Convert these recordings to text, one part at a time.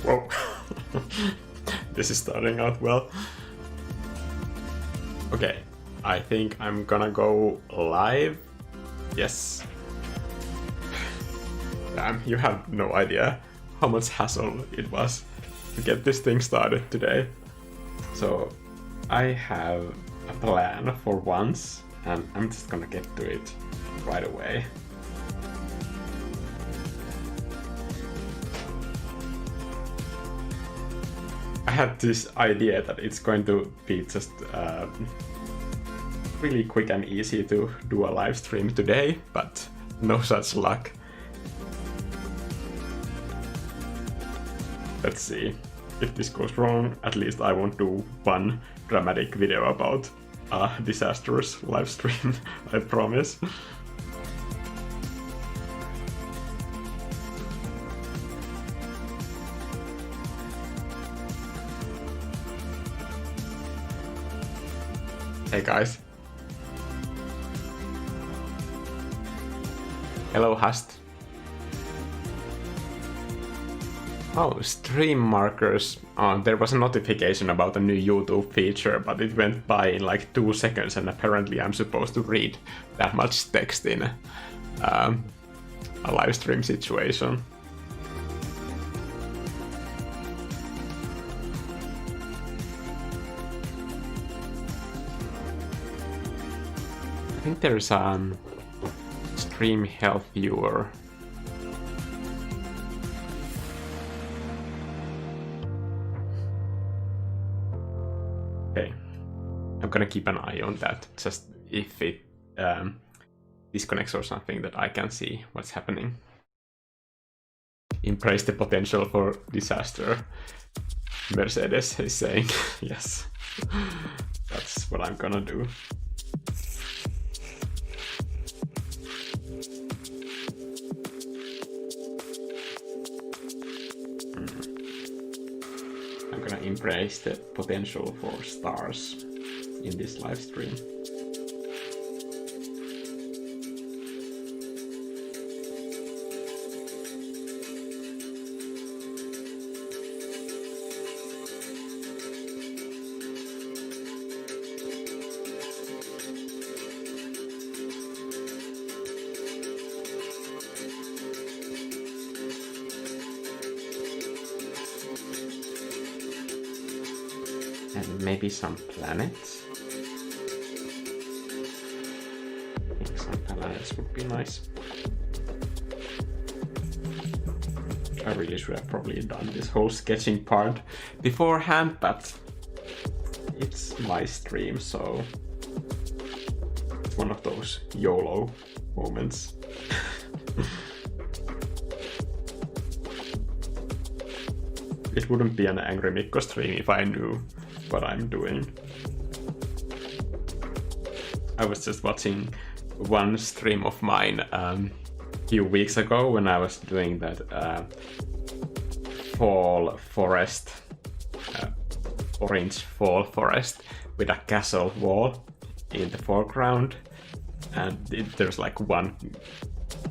Whoa. This is starting out well. Okay, I think I'm gonna go live. Yes. Damn, you have no idea how much hassle it was to get this thing started today. So I have a plan for once, and I'm just gonna get to it right away. I had this idea that it's going to be just really quick and easy to do a live stream today, but no such luck. Let's see. If this goes wrong, at least I won't do one dramatic video about a disastrous live stream, I promise. Hey guys. Hello, Hast. Oh, stream markers. There was a notification about a new YouTube feature, but it went by in like 2 seconds, and apparently I'm supposed to read that much text in a live stream situation. I think there's a stream health viewer. Okay, I'm gonna keep an eye on that, just if it disconnects or something, that I can see what's happening. Embrace the potential for disaster, Mercedes is saying. Yes, that's what I'm gonna do. I'm gonna embrace the potential for stars in this live stream. And maybe some planets. I think some planets would be nice. I really should have probably done this whole sketching part beforehand, but it's my stream, so it's one of those YOLO moments. It wouldn't be an Angry Mikko stream if I knew what I'm doing. I was just watching one stream of mine a few weeks ago when I was doing that fall forest, orange fall forest with a castle wall in the foreground, and there's like one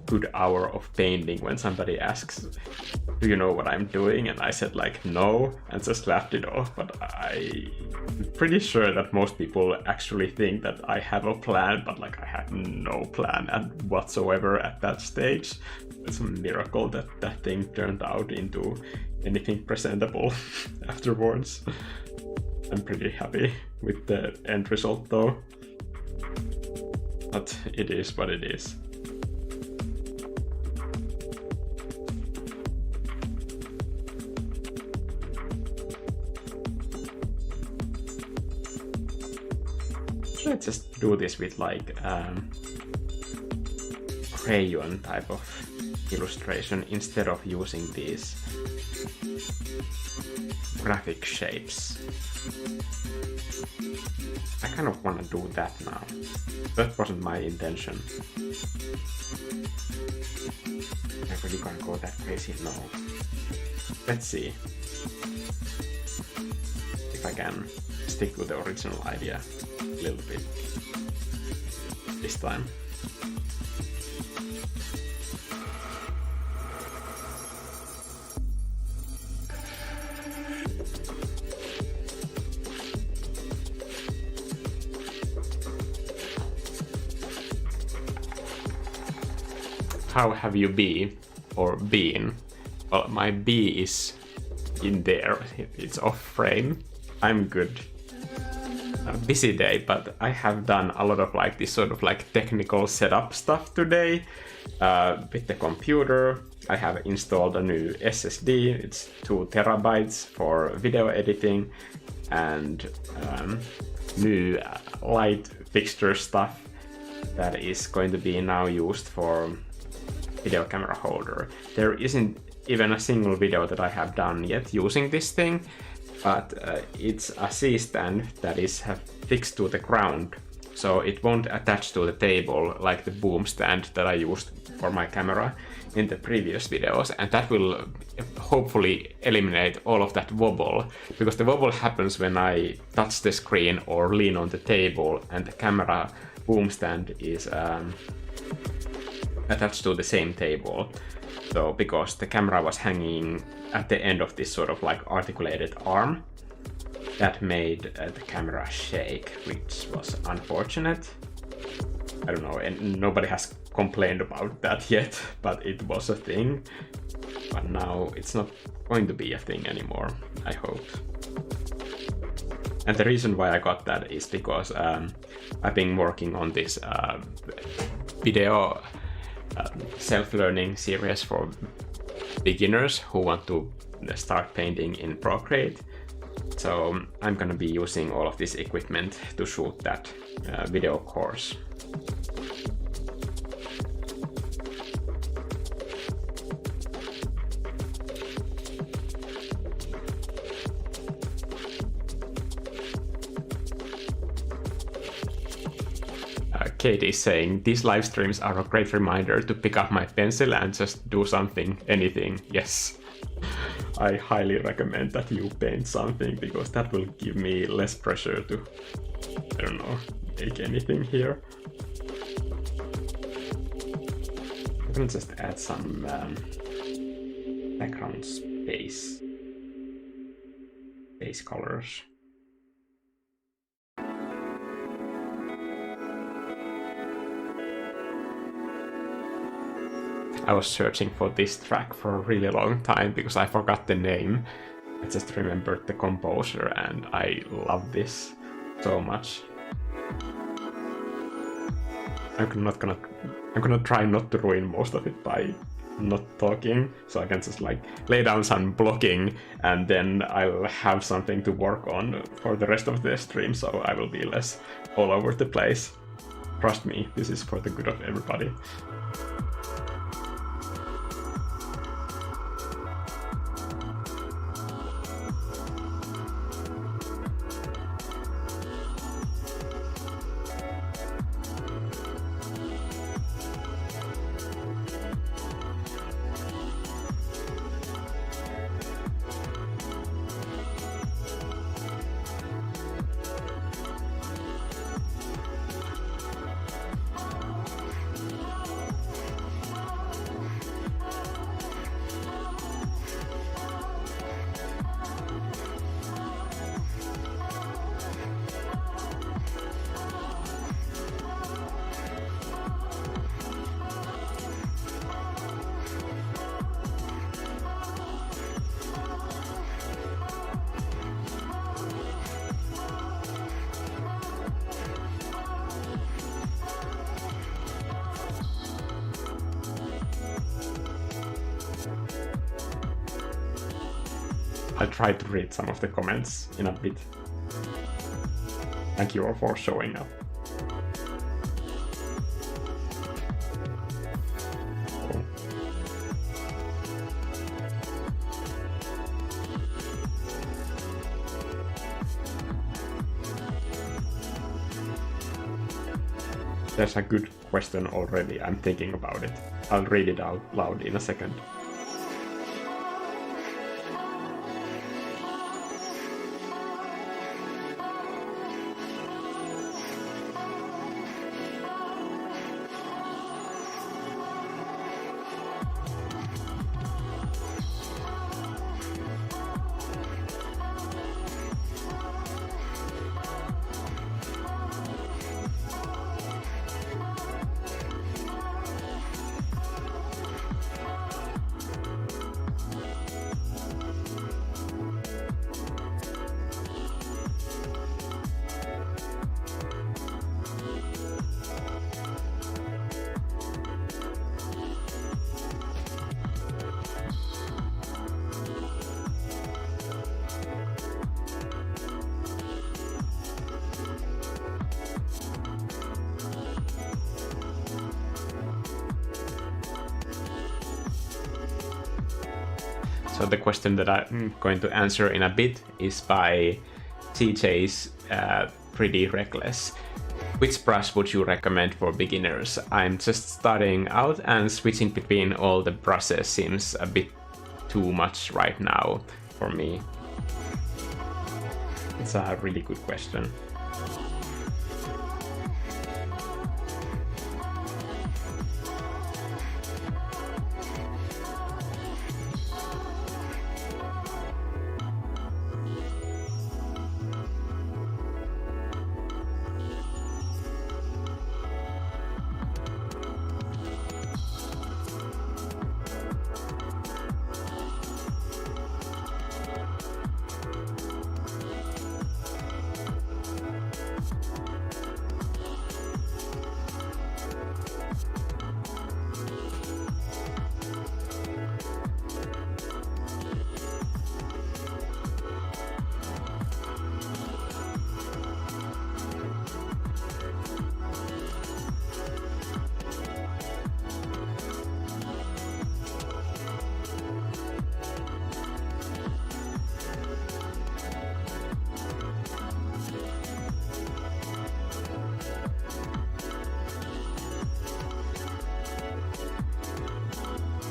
good hour of painting when somebody asks, do you know what I'm doing? And I said like no, and just laughed it off. But I'm pretty sure that most people actually think that I have a plan, but like I had no plan whatsoever at that stage. It's a miracle that that thing turned out into anything presentable afterwards. I'm pretty happy with the end result though. But it is what it is. Should I just do this with like crayon type of illustration instead of using these graphic shapes? I kind of want to do that now. That wasn't my intention. Am I really gonna go that crazy? No. Let's see if I can stick with the original idea a little bit this time. how have you been? Well, my B is in there. It's off frame. I'm good. A busy day, but I have done a lot of like this sort of like technical setup stuff today with the computer. I have installed a new SSD. It's 2 terabytes for video editing, and new light fixture stuff that is going to be now used for video camera holder. There isn't even a single video that I have done yet using this thing, but it's a C-stand that is fixed to the ground, so it won't attach to the table like the boom stand that I used for my camera in the previous videos, and that will hopefully eliminate all of that wobble, because the wobble happens when I touch the screen or lean on the table and the camera boom stand is attached to the same table. So because the camera was hanging at the end of this sort of like articulated arm, that made the camera shake, which was unfortunate. I don't know, and nobody has complained about that yet, but it was a thing. But now it's not going to be a thing anymore, I hope. And the reason why I got that is because I've been working on this video self-learning series for beginners who want to start painting in Procreate. So I'm gonna be using all of this equipment to shoot that video course. Kate is saying, these live streams are a great reminder to pick up my pencil and just do something, anything. Yes, I highly recommend that you paint something, because that will give me less pressure to, I don't know, make anything here. I'm gonna just add some background space colors. I was searching for this track for a really long time because I forgot the name. I just remembered the composer, and I love this so much. I'm gonna try not to ruin most of it by not talking, so I can just like lay down some blocking, and then I'll have something to work on for the rest of the stream, so I will be less all over the place. Trust me, this is for the good of everybody. I'll try to read some of the comments in a bit. Thank you all for showing up. Oh. There's a good question already. I'm thinking about it. I'll read it out loud in a second. So the question that I'm going to answer in a bit is by CJ's Pretty Reckless. Which brush would you recommend for beginners? I'm just starting out and switching between all the brushes seems a bit too much right now for me. It's a really good question.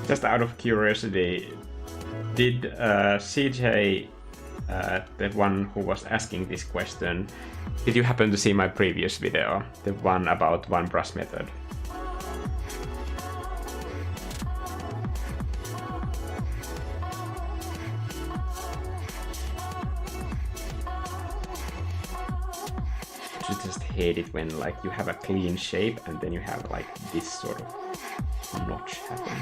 Just out of curiosity, did CJ, the one who was asking this question, did you happen to see my previous video, the one about one brush method? I just hate it when like you have a clean shape and then you have like this sort of notch happen.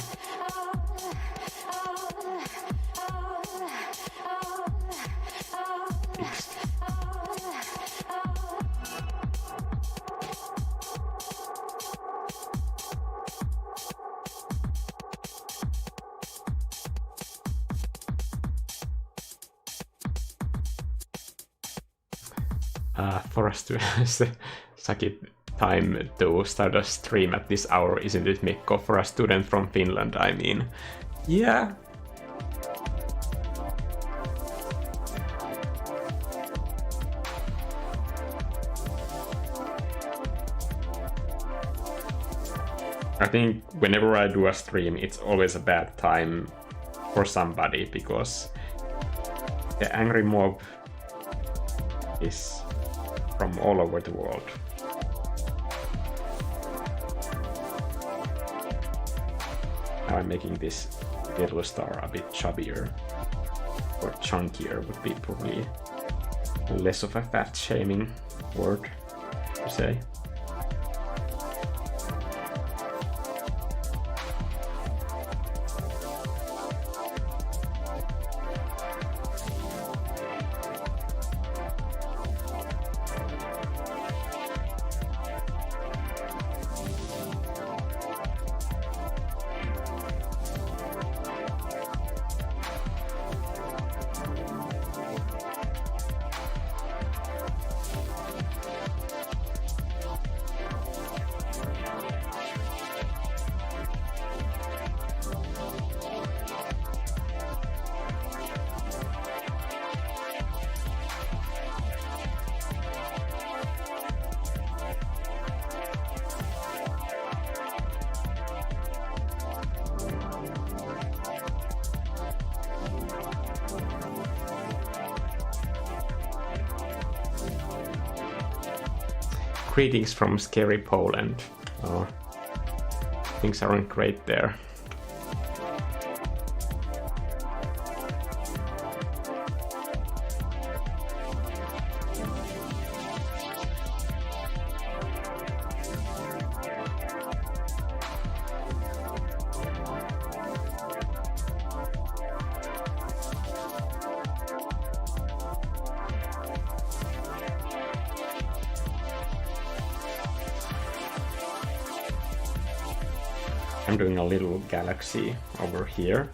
For us to suck it time to start a stream at this hour, isn't it, Mikko? For a student from Finland, I mean. Yeah. I think whenever I do a stream, it's always a bad time for somebody because the angry mob is from all over the world. Now I'm making this little star a bit chubbier or chunkier would be probably less of a fat shaming word to say. Greetings from scary Poland. Oh, things aren't great there. I'm doing a little galaxy over here.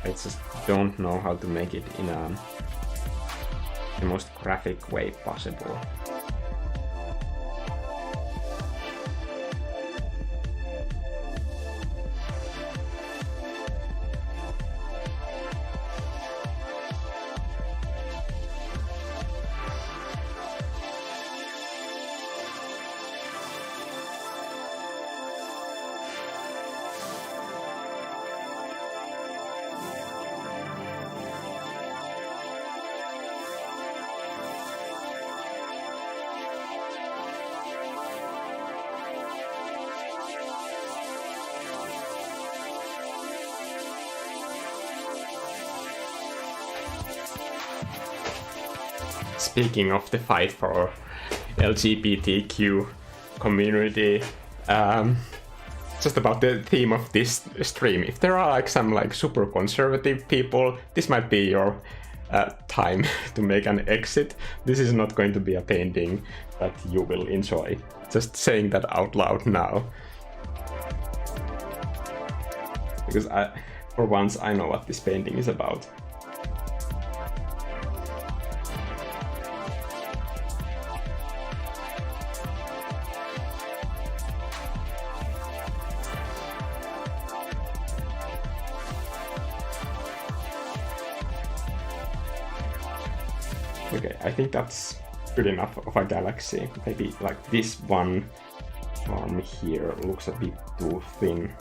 I just don't know how to make it in the most graphic way possible. Speaking of the fight for LGBTQ community, just about the theme of this stream. If there are like some like super conservative people, this might be your time to make an exit. This is not going to be a painting that you will enjoy. Just saying that out loud now. Because for once I know what this painting is about. Okay, I think that's good enough of a galaxy. Maybe like this one arm here looks a bit too thin.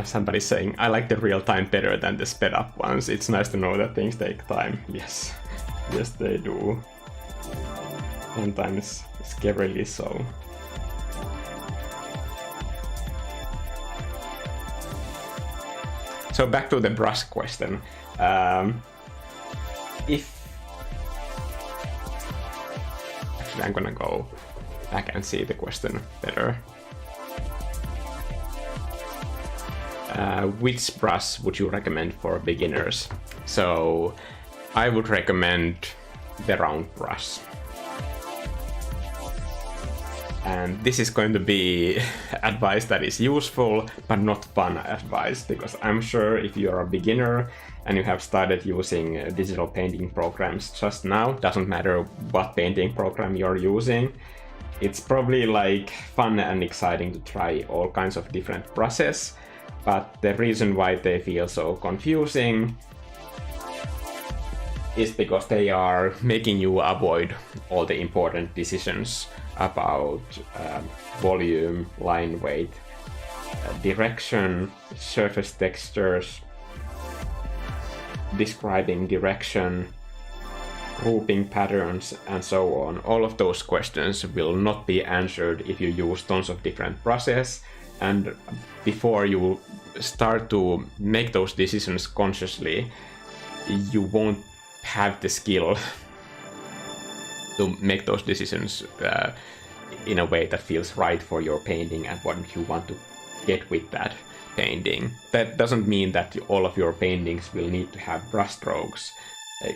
Somebody's saying, I like the real time better than the sped up ones. It's nice to know that things take time. Yes, yes they do. Sometimes scarily so. So back to the brush question. Actually I'm gonna go back and see the question better. Which brush would you recommend for beginners? So I would recommend the round brush. And this is going to be advice that is useful, but not fun advice, because I'm sure if you're a beginner and you have started using digital painting programs just now, doesn't matter what painting program you're using, it's probably like fun and exciting to try all kinds of different brushes. But the reason why they feel so confusing is because they are making you avoid all the important decisions about volume, line weight, direction, surface textures, describing direction, grouping patterns, and so on. All of those questions will not be answered if you use tons of different brushes. And before you start to make those decisions consciously, you won't have the skill to make those decisions in a way that feels right for your painting and what you want to get with that painting. That doesn't mean that all of your paintings will need to have brushstrokes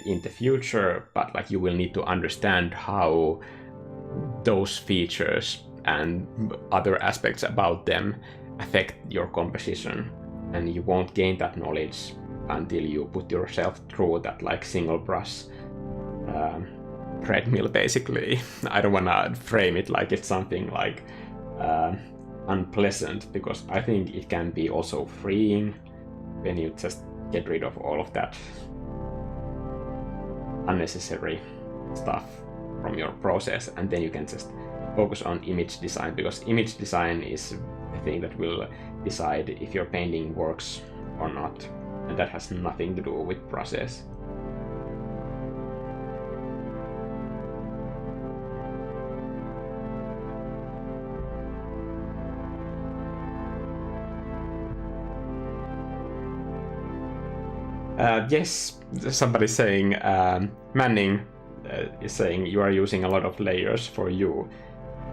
in the future, but like you will need to understand how those features and other aspects about them affect your composition, and you won't gain that knowledge until you put yourself through that like single brush treadmill basically. I don't want to frame it like it's something like unpleasant, because I think it can be also freeing when you just get rid of all of that unnecessary stuff from your process, and then you can just focus on image design, because image design is the thing that will decide if your painting works or not, and that has nothing to do with process. Yes, somebody's saying, Manning is saying you are using a lot of layers for you.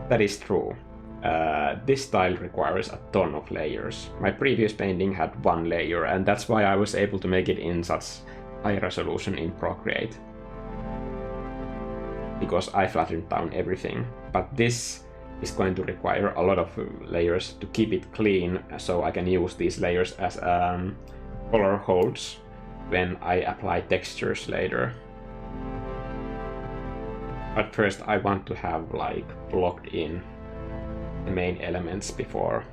That is true. This style requires a ton of layers. My previous painting had one layer, and that's why I was able to make it in such high resolution in Procreate. Because I flattened down everything. But this is going to require a lot of layers to keep it clean, so I can use these layers as color holds when I apply textures later. But first I want to have like blocked in the main elements before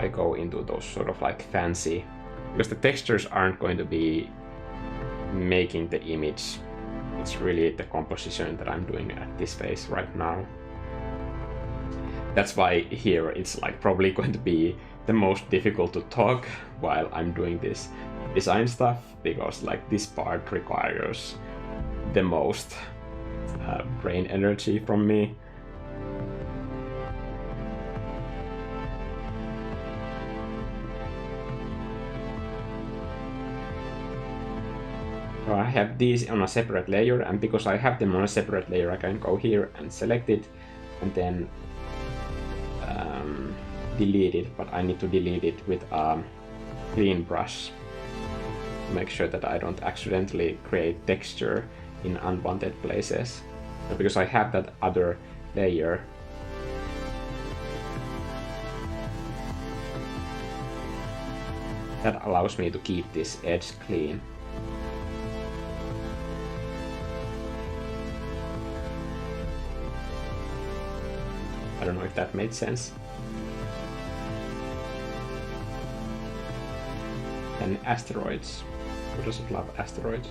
I go into those sort of like fancy, because the textures aren't going to be making the image. It's really the composition that I'm doing at this phase right now. That's why here it's like probably going to be the most difficult to talk while I'm doing this design stuff, because like this part requires the most brain energy from me. So I have these on a separate layer, and because I have them on a separate layer, I can go here and select it and then delete it, but I need to delete it with a clean brush to make sure that I don't accidentally create texture in unwanted places. So because I have that other layer, that allows me to keep this edge clean. I don't know if that made sense. And asteroids. Who doesn't love asteroids?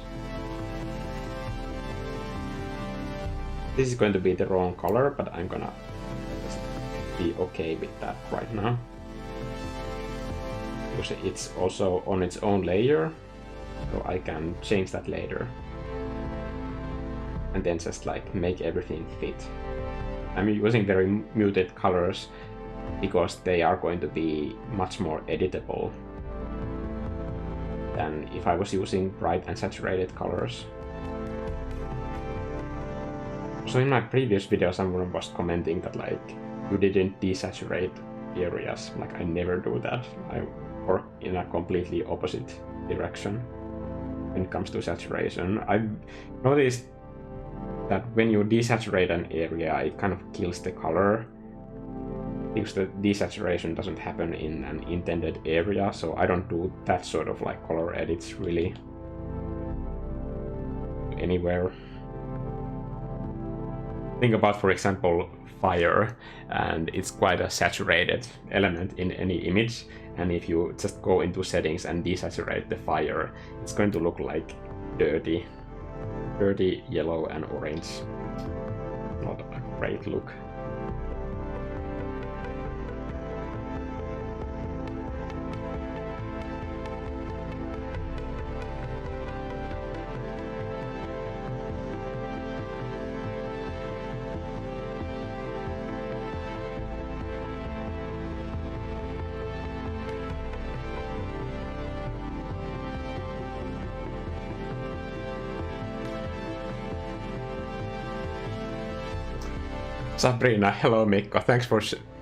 This is going to be the wrong color, but I'm gonna just be okay with that right now. Because it's also on its own layer, so I can change that later. And then just like make everything fit. I'm using very muted colors because they are going to be much more editable than if I was using bright and saturated colors. So in my previous video someone was commenting that like you didn't desaturate areas. Like I never do that. I work in a completely opposite direction when it comes to saturation. I've noticed that when you desaturate an area, it kind of kills the color, because the desaturation doesn't happen in an intended area, so I don't do that sort of like color edits really anywhere. Think about, for example, fire, and it's quite a saturated element in any image, and if you just go into settings and desaturate the fire, it's going to look like dirty yellow and orange. Not a great look. Sabrina, hello Mikko, thanks for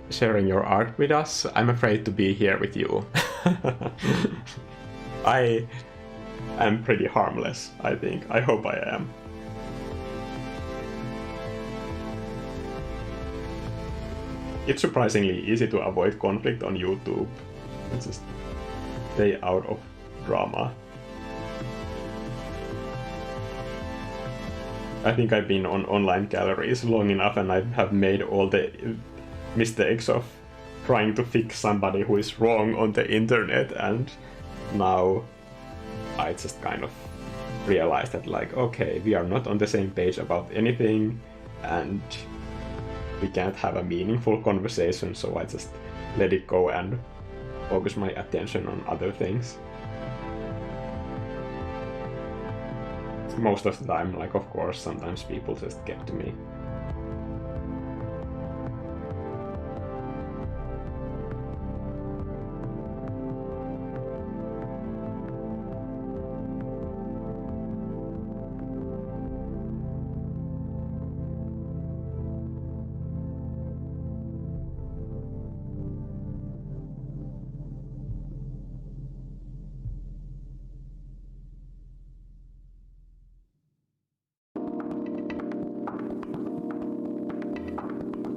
sharing your art with us. I'm afraid to be here with you. I am pretty harmless, I think. I hope I am. It's surprisingly easy to avoid conflict on YouTube. It's just stay out of drama. I think I've been on online galleries long enough and I have made all the mistakes of trying to fix somebody who is wrong on the internet, and now I just kind of realized that like, okay, we are not on the same page about anything and we can't have a meaningful conversation, so I just let it go and focus my attention on other things. Most of the time, like, of course, sometimes people just get to me.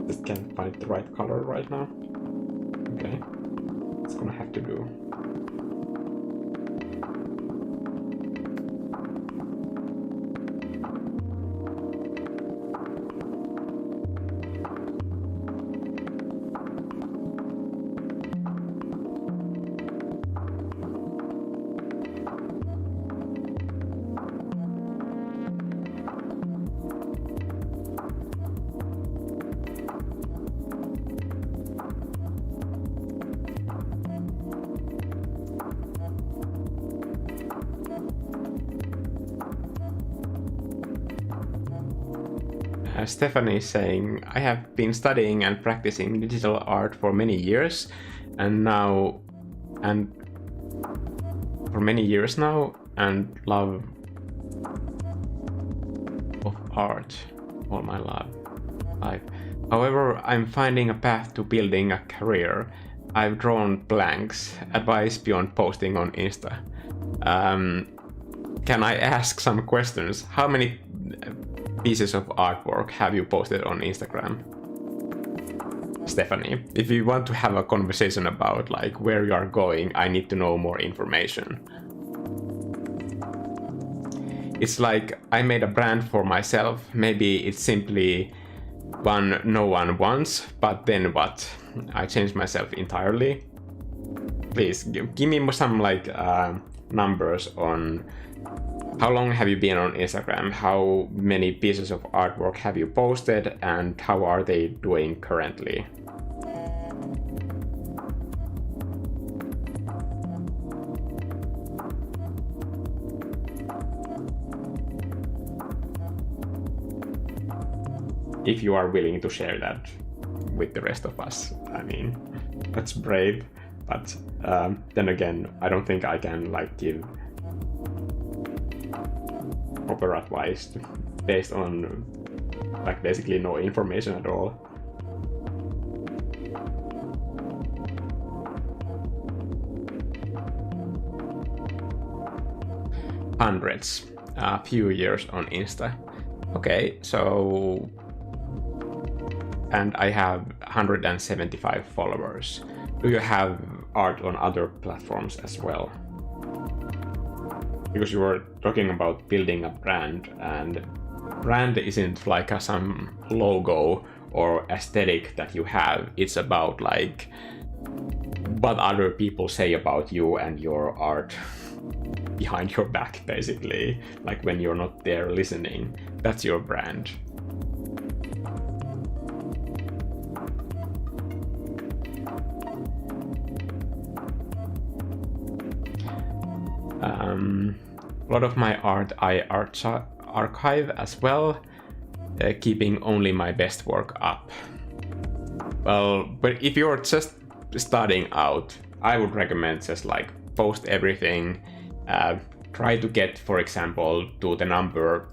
Just can't find the right color right now. Okay, it's gonna have to do. Stephanie is saying, I have been studying and practicing digital art for many years, and love of art all my life. However, I'm finding a path to building a career. I've drawn blanks. Advice beyond posting on Insta. Can I ask some questions? How many pieces of artwork have you posted on Instagram? Stephanie, if you want to have a conversation about like where you are going, I need to know more information. It's like I made a brand for myself. Maybe it's simply one no one wants, but then what? I changed myself entirely. Please give me some like numbers on how long have you been on Instagram, how many pieces of artwork have you posted, and how are they doing currently? If you are willing to share that with the rest of us. I mean, that's brave, but then again, I don't think I can like give proper advice based on like basically no information at all. Hundreds, a few years on Insta. Okay, so and I have 175 followers. Do you have art on other platforms as well? Because you were talking about building a brand, and brand isn't like some logo or aesthetic that you have. It's about like what other people say about you and your art behind your back, basically. Like when you're not there listening, that's your brand. A lot of my art I archive as well, keeping only my best work up. Well, but if you're just starting out, I would recommend just like post everything. Try to get, for example, to the number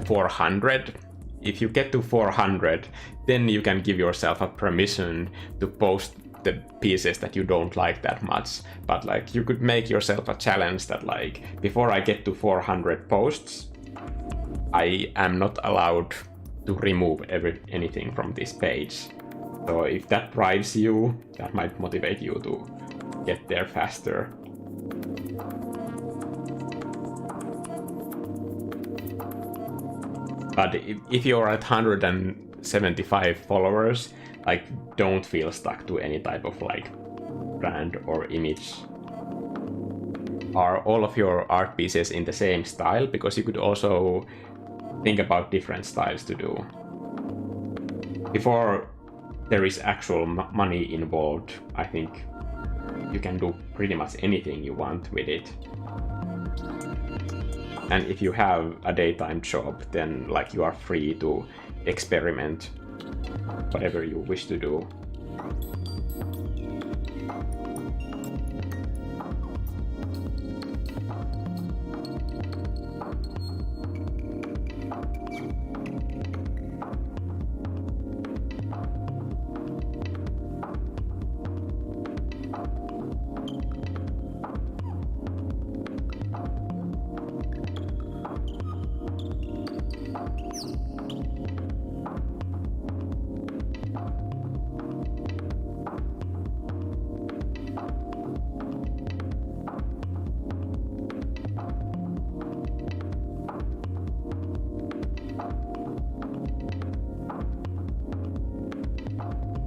400. If you get to 400, then you can give yourself a permission to post the pieces that you don't like that much. But like you could make yourself a challenge that like before I get to 400 posts, I am not allowed to remove anything from this page. So if that drives you, that might motivate you to get there faster. But if you're at 175 followers, like don't feel stuck to any type of like brand or image. Are all of your art pieces in the same style? Because you could also think about different styles to do. Before there is actual money involved, I think you can do pretty much anything you want with it. And if you have a daytime job, then like you are free to experiment whatever you wish to do.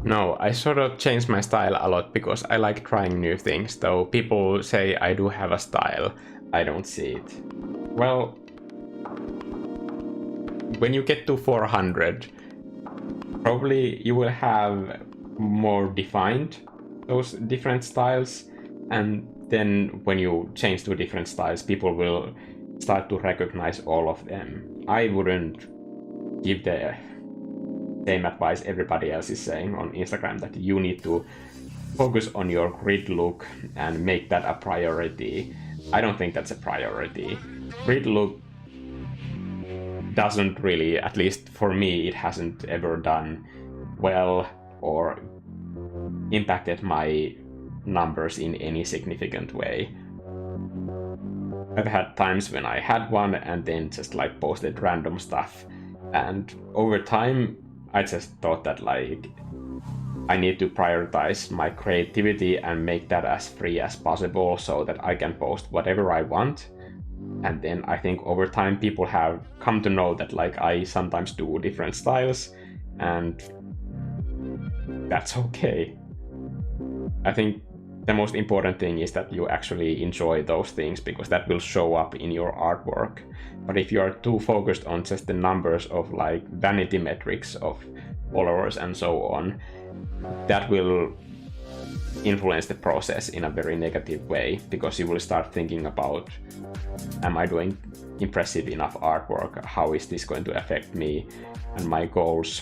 No, I sort of changed my style a lot because I like trying new things, though people say I do have a style. I don't see it. Well, when you get to 400, probably you will have more defined those different styles, and then when you change to different styles, people will start to recognize all of them. I wouldn't give the same advice everybody else is saying on Instagram, that you need to focus on your grid look and make that a priority. I don't think that's a priority. Grid look doesn't really, at least for me, it hasn't ever done well or impacted my numbers in any significant way. I've had times when I had one and then just like posted random stuff, and over time I just thought that like I need to prioritize my creativity and make that as free as possible so that I can post whatever I want. And then I think over time people have come to know that like I sometimes do different styles, and that's okay. I think the most important thing is that you actually enjoy those things, because that will show up in your artwork. But if you are too focused on just the numbers of like vanity metrics of followers and so on, that will influence the process in a very negative way, because you will start thinking about, am I doing impressive enough artwork? How is this going to affect me and my goals?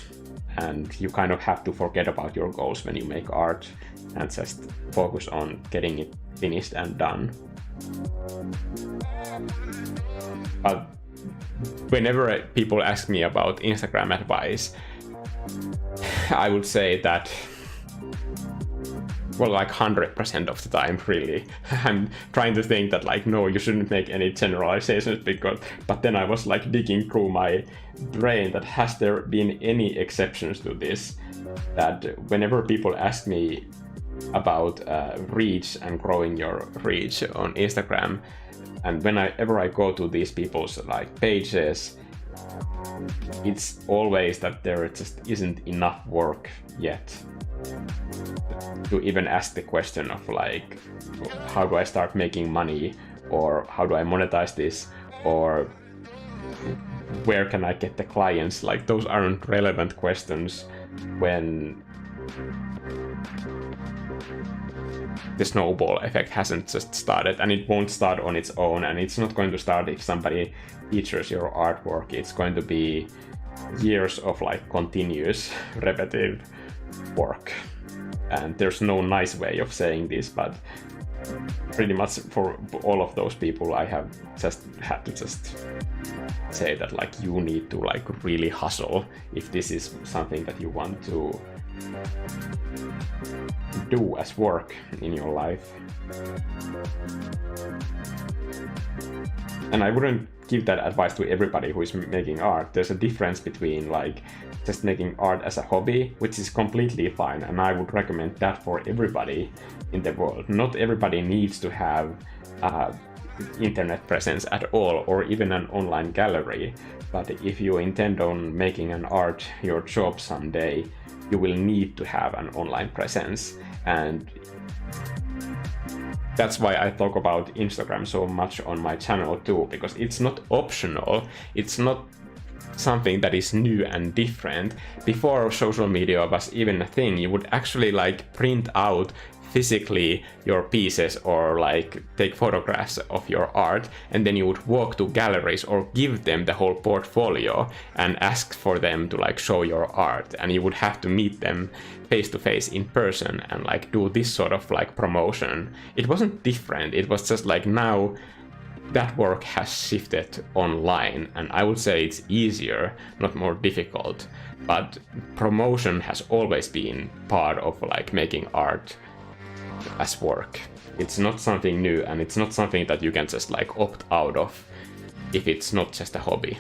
And you kind of have to forget about your goals when you make art and just focus on getting it finished and done. But whenever people ask me about Instagram advice, I would say that, well, like 100% of the time, really. I'm trying to think that like, no, you shouldn't make any generalizations, but then I was like digging through my brain that has there been any exceptions to this, that whenever people ask me about reach and growing your reach on Instagram, and whenever I go to these people's like pages, it's always that there just isn't enough work yet to even ask the question of like, how do I start making money, or how do I monetize this, or where can I get the clients? Like, those aren't relevant questions when the snowball effect hasn't just started, and it won't start on its own, and it's not going to start if somebody features your artwork. It's going to be years of like continuous repetitive work. And there's no nice way of saying this, but pretty much for all of those people, I have just had to just say that like, you need to like really hustle if this is something that you want to do as work in your life. And I wouldn't give that advice to everybody who is making art. There's a difference between like just making art as a hobby, which is completely fine, and I would recommend that for everybody in the world. Not everybody needs to have internet presence at all, or even an online gallery, but if you intend on making an art your job someday, you will need to have an online presence. And that's why I talk about Instagram so much on my channel too, because it's not optional, it's not something that is new and different. Before social media was even a thing, you would actually like print out physically your pieces or like take photographs of your art, and then you would walk to galleries or give them the whole portfolio and ask for them to like show your art, and you would have to meet them face to face in person and like do this sort of like promotion. It wasn't different, it was just like now that work has shifted online, and I would say it's easier, not more difficult. But promotion has always been part of like making art as work. It's not something new, and it's not something that you can just like opt out of if it's not just a hobby.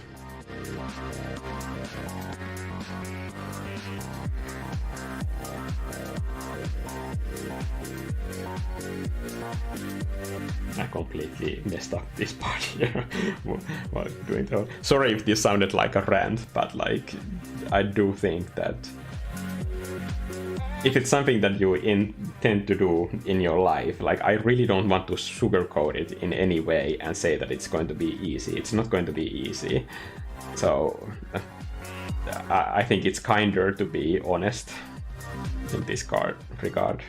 I completely messed up this part here while doing that. Sorry if this sounded like a rant, but like I do think that if it's something that you intend to do in your life, like I really don't want to sugarcoat it in any way and say that it's going to be easy. It's not going to be easy. So I think it's kinder to be honest in this regard.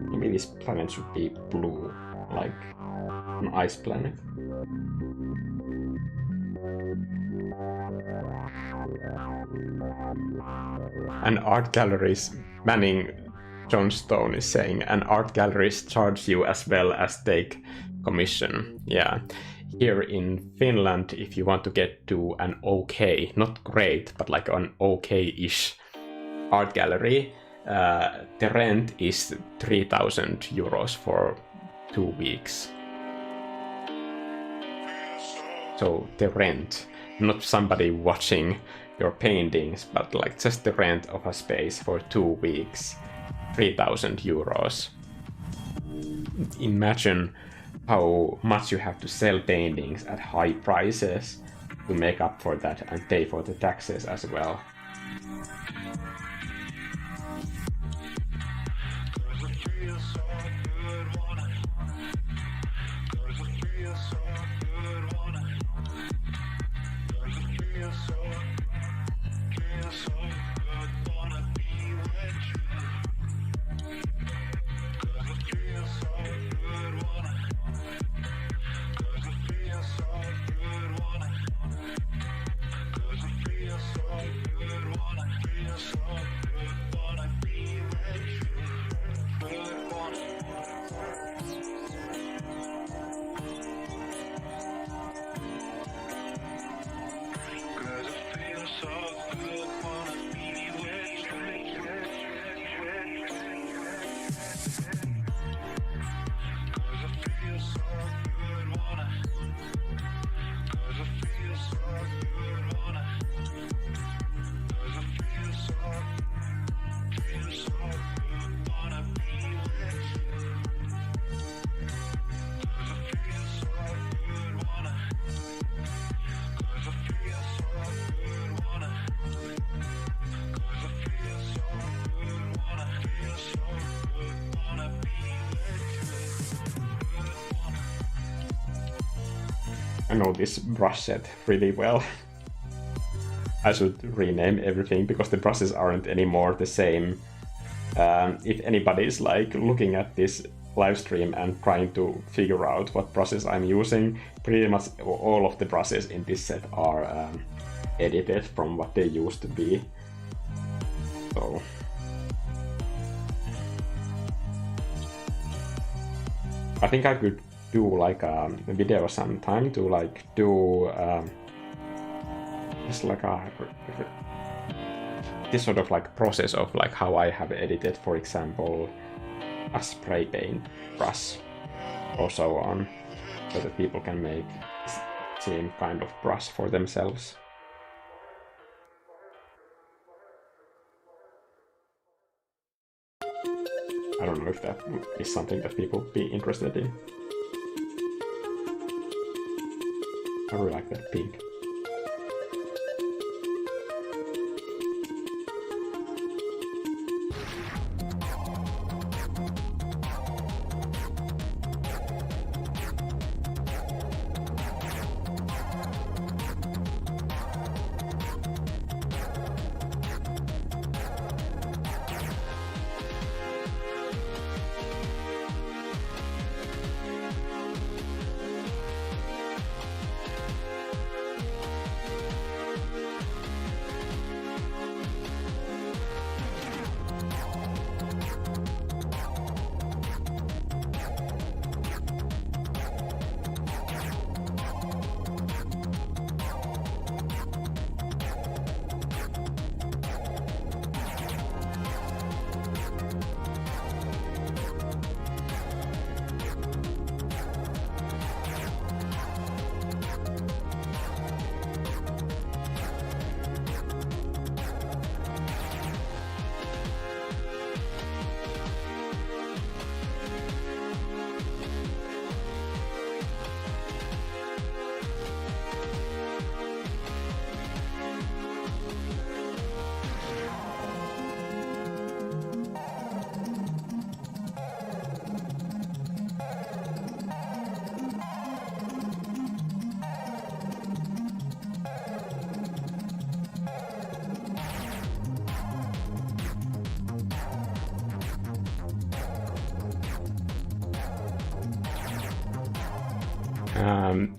Maybe this planet should be blue, like an ice planet. And art galleries, Manning Johnstone is saying, and art galleries charge you as well as take commission. Yeah. Here in Finland, if you want to get to an okay, not great, but like an okay-ish art gallery, the rent is 3,000 euros for 2 weeks. So the rent, not somebody watching your paintings, but like just the rent of a space for 2 weeks, 3,000 euros. Imagine how much you have to sell paintings at high prices to make up for that and pay for the taxes as well. I know this brush set really well. I should rename everything because the brushes aren't anymore the same. If anybody is like looking at this live stream and trying to figure out what brushes I'm using, pretty much all of the brushes in this set are edited from what they used to be. So I think I could do like a video sometime to like do just like this sort of like process of like how I have edited, for example, a spray paint brush or so on, so that people can make the same kind of brush for themselves. I don't know if that is something that people would be interested in. I really like that pink.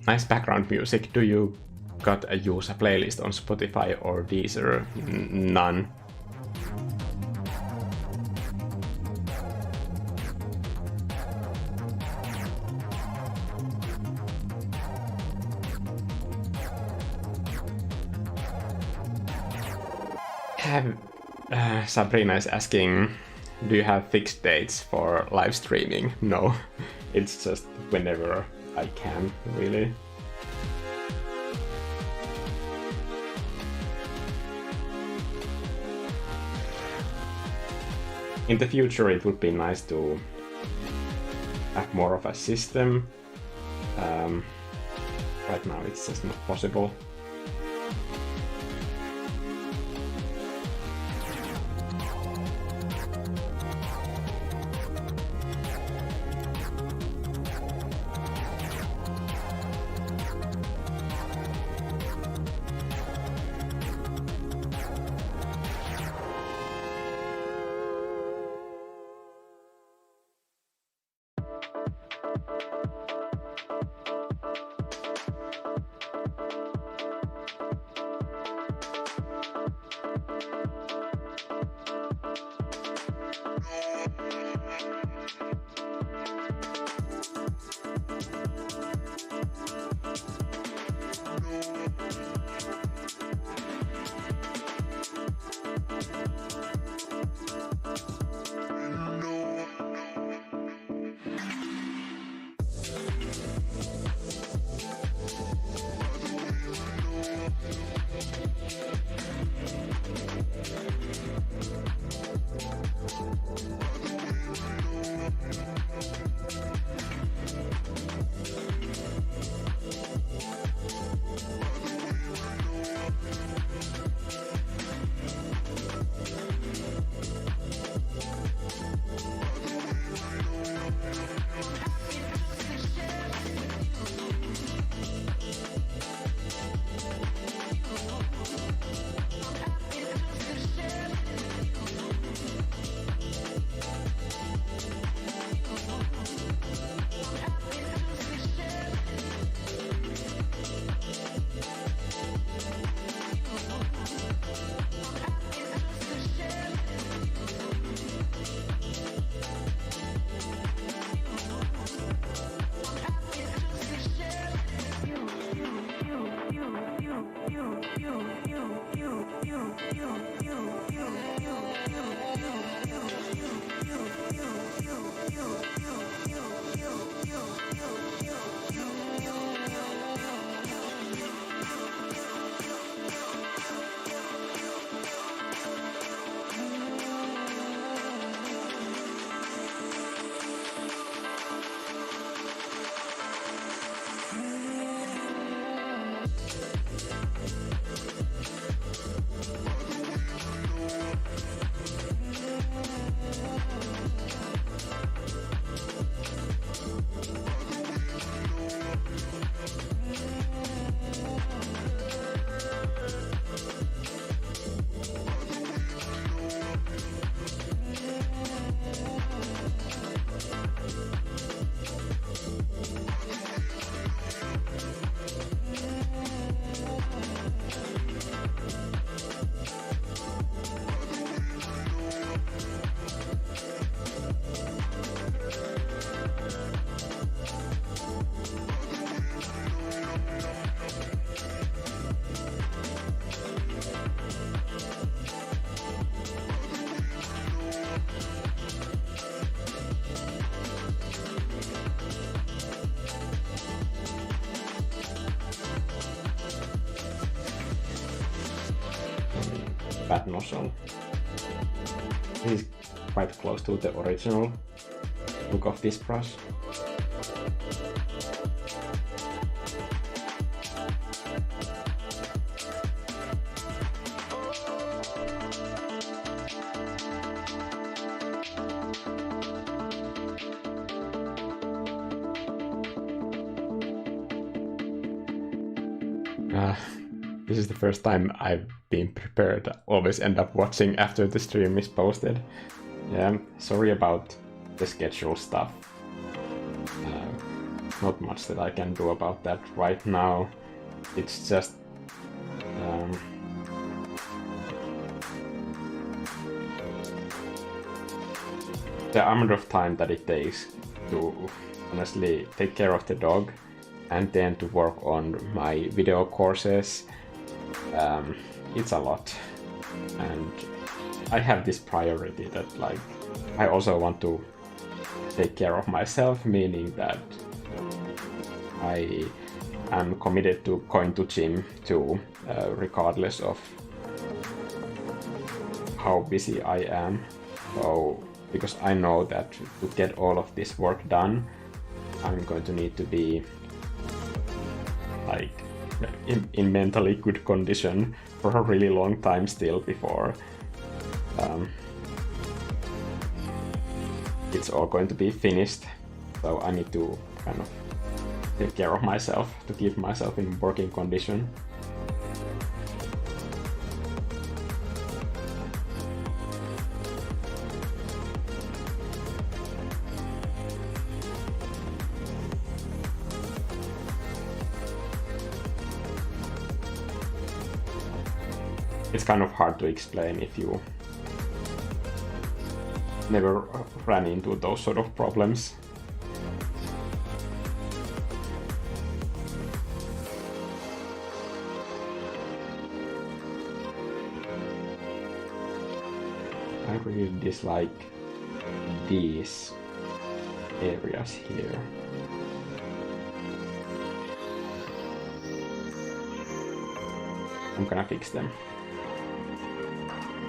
Nice background music. Do you use a playlist on Spotify or Deezer? None. Sabrina is asking, do you have fixed dates for live streaming? No, it's just whenever I can, really. In the future, it would be nice to have more of a system. Right now, it's just not possible. Bad nozzle. This is quite close to the original look of this brush. This is the first time I've been prepared. I always end up watching after the stream is posted. Yeah, sorry about the schedule stuff. not much that I can do about that right now. It's just the amount of time that it takes to honestly take care of the dog and then to work on my video courses. It's a lot, and I have this priority that like I also want to take care of myself, meaning that I am committed to going to gym too, regardless of how busy I am. So because I know that to get all of this work done, I'm going to need to be like in mentally good condition for a really long time still before it's all going to be finished. So I need to kind of take care of myself to keep myself in working condition. It's kind of hard to explain if you never ran into those sort of problems. I really dislike these areas here. I'm gonna fix them.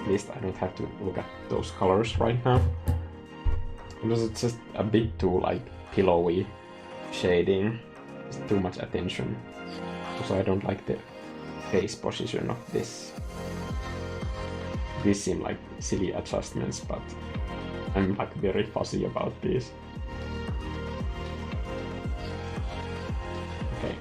At least I don't have to look at those colors right now. Because it's just a bit too like pillowy shading. It's too much attention. Also I don't like the face position of this. These seem like silly adjustments, but I'm like very fussy about these. Okay.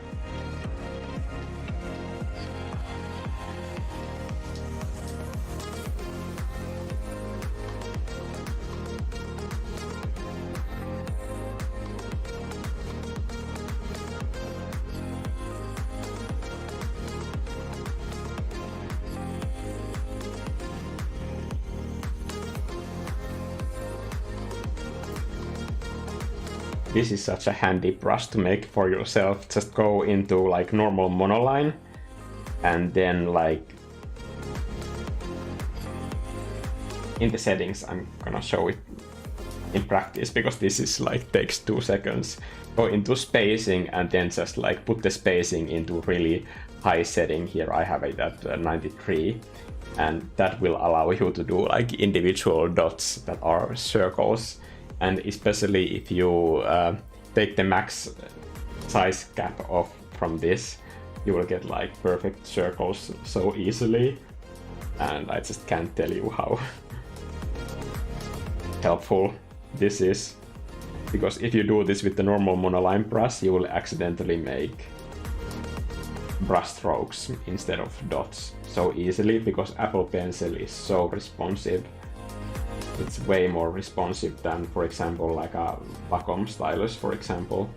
This is such a handy brush to make for yourself. Just go into like normal monoline and then like in the settings, I'm gonna show it in practice because this is like takes 2 seconds. Go into spacing and then just like put the spacing into really high setting. Here I have it at 93, and that will allow you to do like individual dots that are circles. And especially if you take the max size cap off from this, you will get like perfect circles so easily. And I just can't tell you how helpful this is. Because if you do this with the normal monoline brush, you will accidentally make brush strokes instead of dots so easily, because Apple Pencil is so responsive. It's way more responsive than, for example, like a Wacom stylus, for example.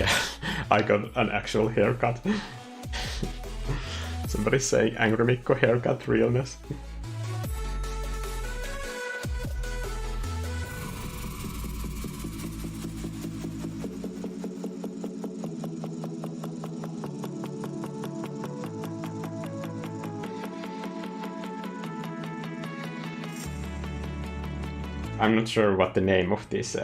Yeah, I got an actual haircut. Somebody's saying Angry Mikko haircut realness. I'm not sure what the name of this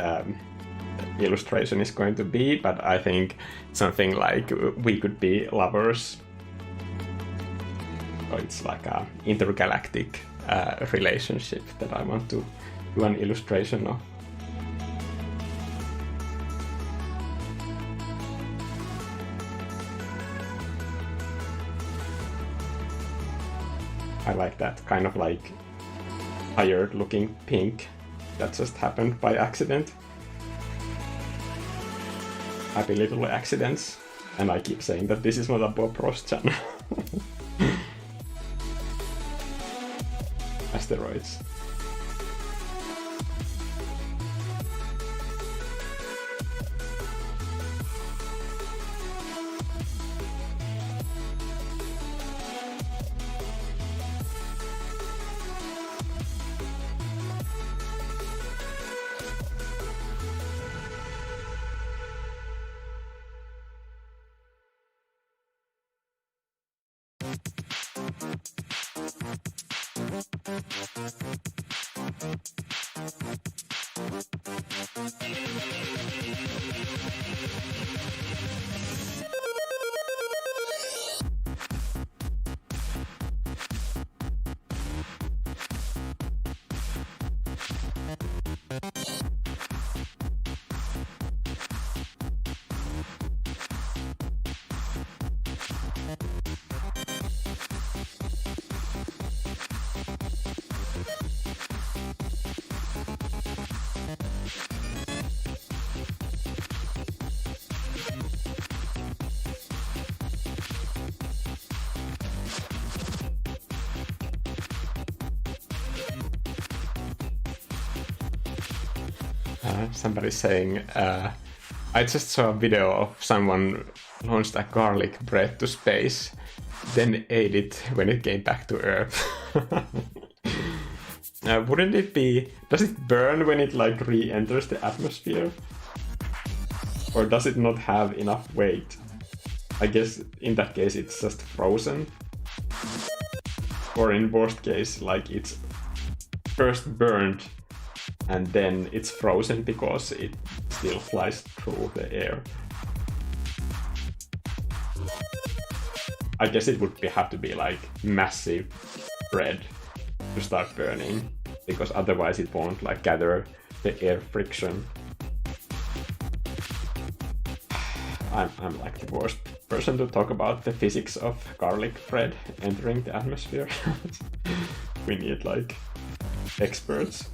illustration is going to be, but I think something like we could be lovers. So it's like an intergalactic relationship that I want to do an illustration of. I like that kind of like tired looking pink that just happened by accident. Happy little accidents. And I keep saying that this is not a Bob Ross channel. Asteroids. Somebody saying, I just saw a video of someone launched a garlic bread to space, then ate it when it came back to Earth. Wouldn't it be... Does it burn when it like re-enters the atmosphere? Or does it not have enough weight? I guess in that case it's just frozen. Or in worst case, like it's first burned and then it's frozen because it still flies through the air. I guess it would have to be like massive bread to start burning, because otherwise it won't like gather the air friction. I'm like the worst person to talk about the physics of garlic bread entering the atmosphere. We need like experts.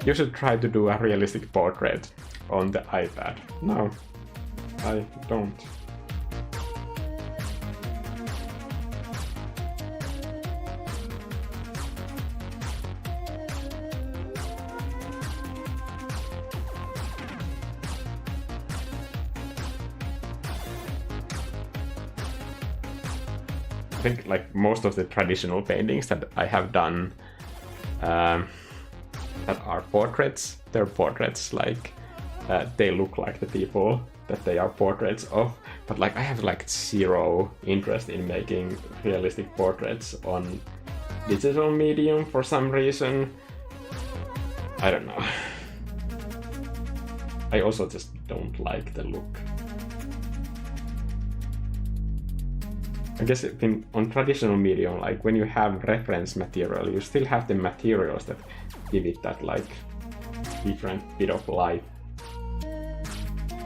You should try to do a realistic portrait on the iPad. No, I don't. I think like most of the traditional paintings that I have done that are portraits, they're portraits like they look like the people that they are portraits of, but like I have like zero interest in making realistic portraits on digital medium for some reason. I don't know. I also just don't like the look. I guess on traditional medium, like when you have reference material, you still have the materials that give it that like different bit of life.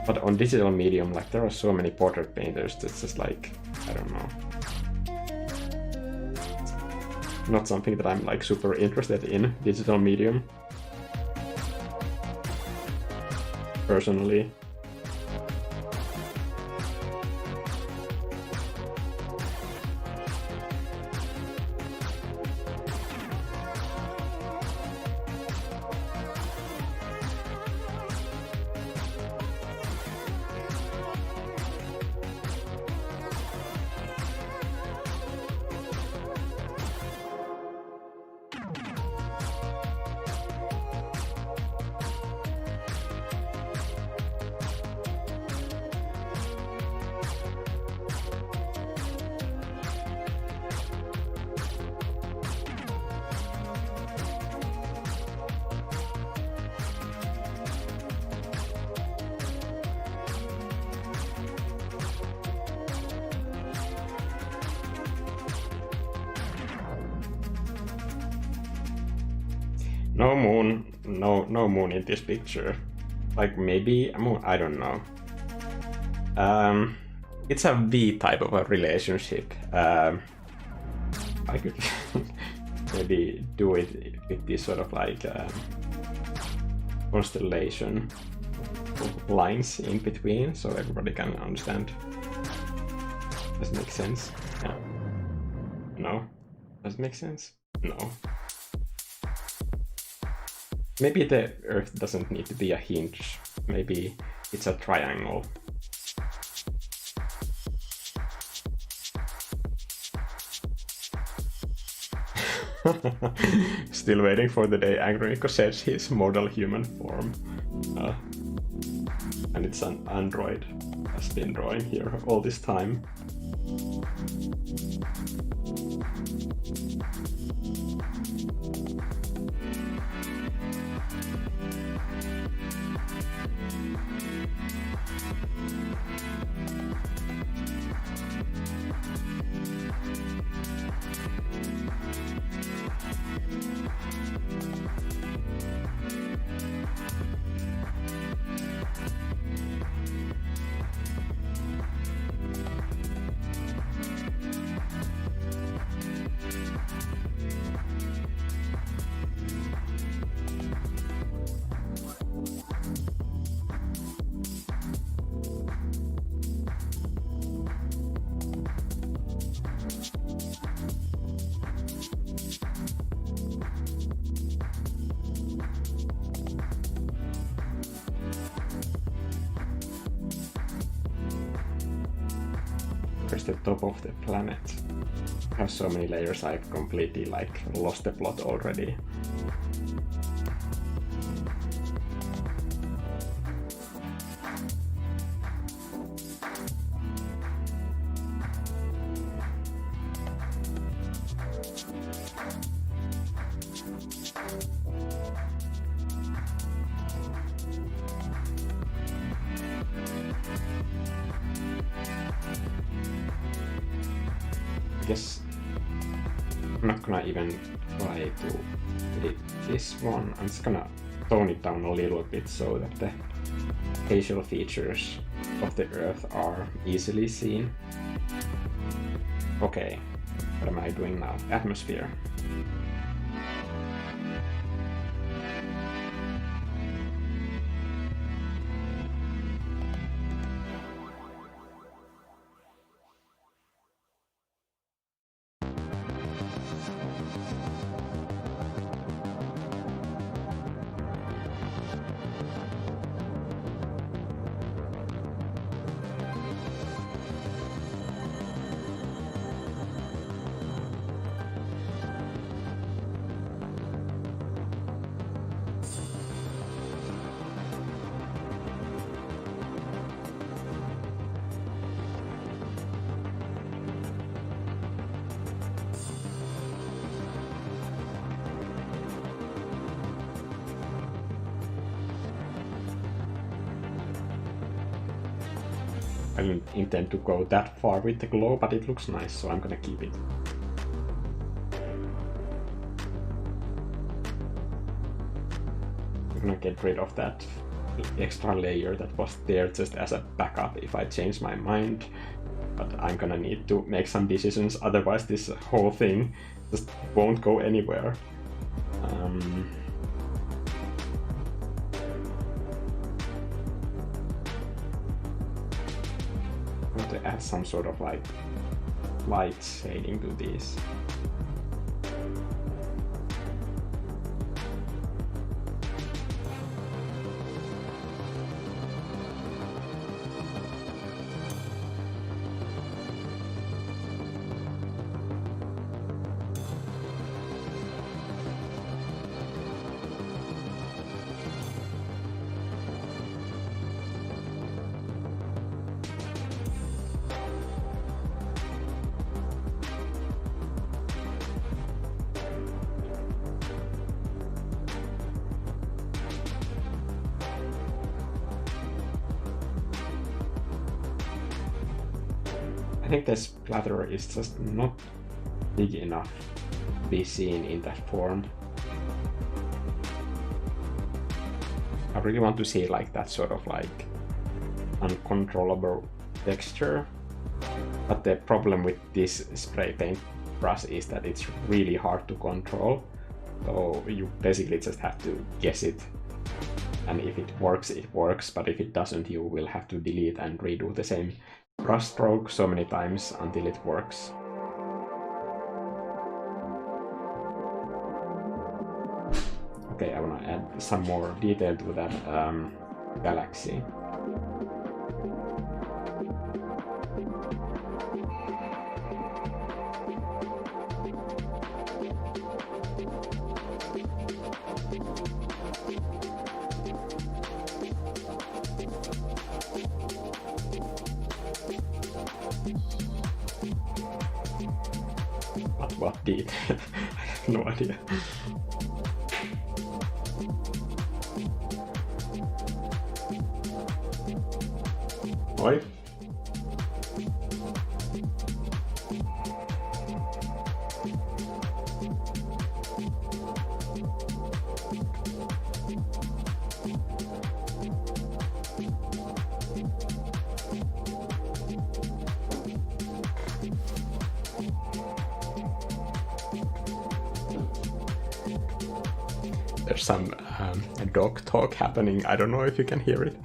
But on digital medium, like there are so many portrait painters that's just like, I don't know. It's not something that I'm like super interested in, digital medium. No moon, no moon in this picture. Like maybe a moon, I don't know. It's a V type of a relationship. I could maybe do it with this sort of like constellation lines in between, so everybody can understand. Does it make sense? Yeah. No? Does it make sense? No. Maybe the Earth doesn't need to be a hinge. Maybe it's a triangle. Still waiting for the day Angrico sets his model human form. And it's an android. Has been drawing here all this time. Where's the top of the planet? I have so many layers, I've completely like lost the plot already. I guess I'm not gonna even try to edit this one. I'm just gonna tone it down a little bit so that the facial features of the Earth are easily seen. Okay, what am I doing now? Atmosphere. I didn't intend to go that far with the glow, but it looks nice, so I'm gonna keep it. I'm gonna get rid of that extra layer that was there just as a backup if I change my mind. But I'm gonna need to make some decisions, otherwise this whole thing just won't go anywhere. To add some sort of like light shading to these. I think the splatter is just not big enough to be seen in that form. really want to see like that sort of like uncontrollable texture. But the problem with this spray paint brush is that it's really hard to control. So you basically just have to guess it. And if it works, it works. But if it doesn't, you will have to delete and redo the same brush stroke so many times until it works. Okay, I want to add some more detail to that galaxy. But what detail? I have no idea. Oi. There's some dog talk happening. I don't know if you can hear it.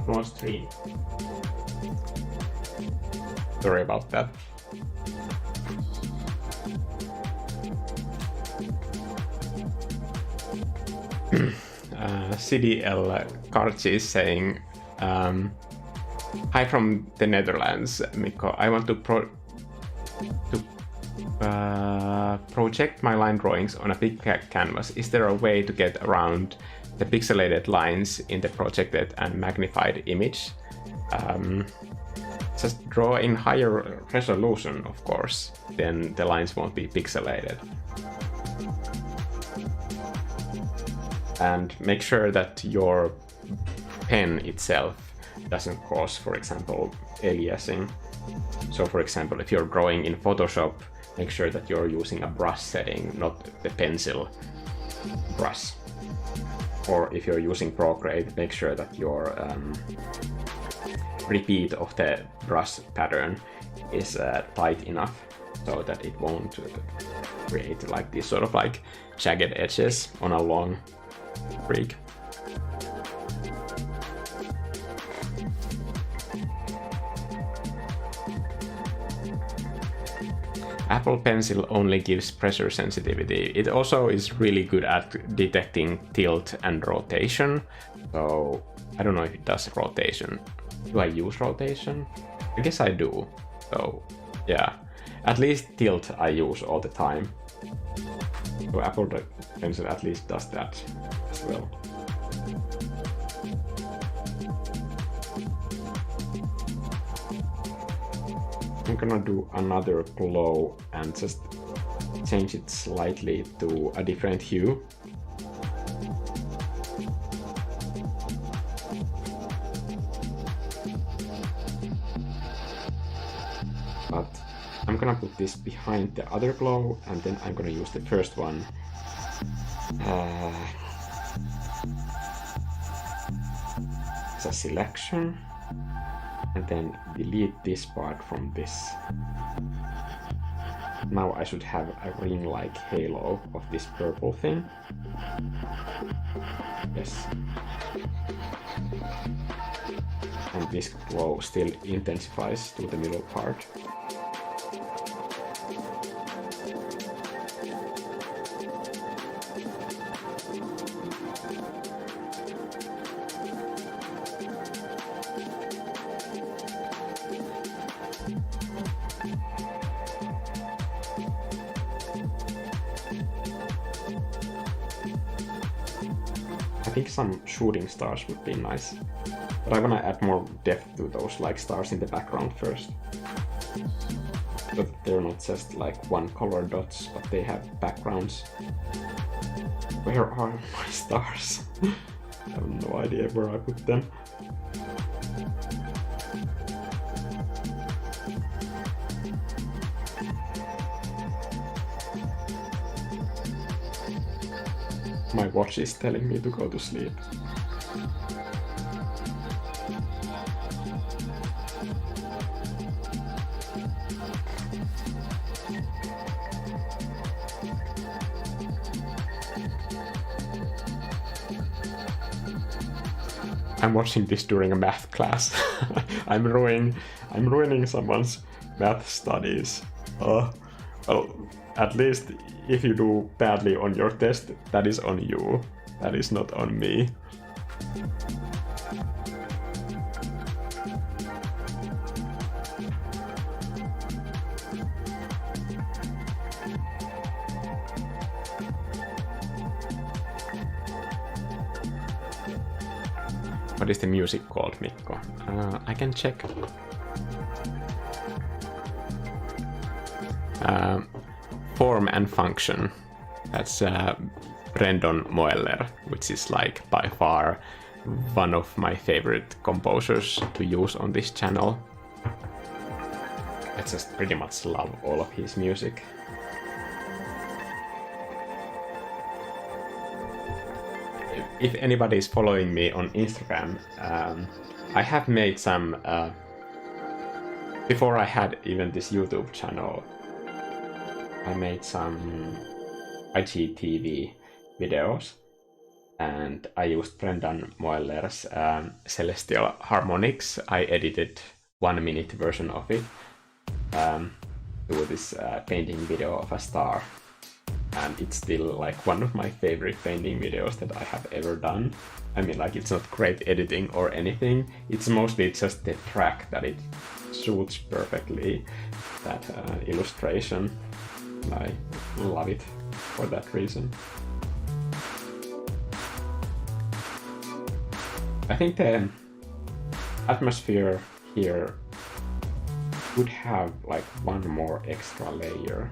Almost 3. Sorry about that. CDL Karchi is saying, hi from the Netherlands, Mikko. I want to project my line drawings on a big canvas. Is there a way to get around the pixelated lines in the projected and magnified image? Just draw in higher resolution, of course, then the lines won't be pixelated. And make sure that your pen itself doesn't cause, for example, aliasing. So for example, if you're drawing in Photoshop, make sure that you're using a brush setting, not the pencil brush. Or if you're using Procreate, make sure that your repeat of the brush pattern is tight enough so that it won't create like these sort of like jagged edges on a long rig. Apple Pencil only gives pressure sensitivity. It also is really good at detecting tilt and rotation. So I don't know if it does rotation. Do I use rotation? I guess I do. So yeah, at least tilt I use all the time. So Apple Pencil at least does that as well. I'm gonna do another glow and just change it slightly to a different hue. But I'm gonna put this behind the other glow and then I'm gonna use the first one. As a selection. And then delete this part from this. Now I should have a ring-like halo of this purple thing. Yes. And this glow still intensifies to the middle part. I think some shooting stars would be nice. But I wanna add more depth to those like stars in the background first. But they're not just like one color dots, but they have backgrounds. Where are my stars? I have no idea where I put them. My watch is telling me to go to sleep. I'm watching this during a math class. I'm ruining someone's math studies. Well, at least if you do badly on your test, that is on you. That is not on me. What is the music called, Mikko? I can check. Form and Function. That's Brendan Moeller, which is like by far one of my favorite composers to use on this channel. I just pretty much love all of his music. If anybody is following me on Instagram, I have made some, before I had even this YouTube channel, I made some IGTV videos, and I used Brendan Moeller's Celestial Harmonics. I edited 1-minute version of it to this painting video of a star. And it's still like one of my favorite painting videos that I have ever done. I mean, like, it's not great editing or anything. It's mostly just the track that it suits perfectly, that illustration. I love it for that reason. I think the atmosphere here would have like one more extra layer.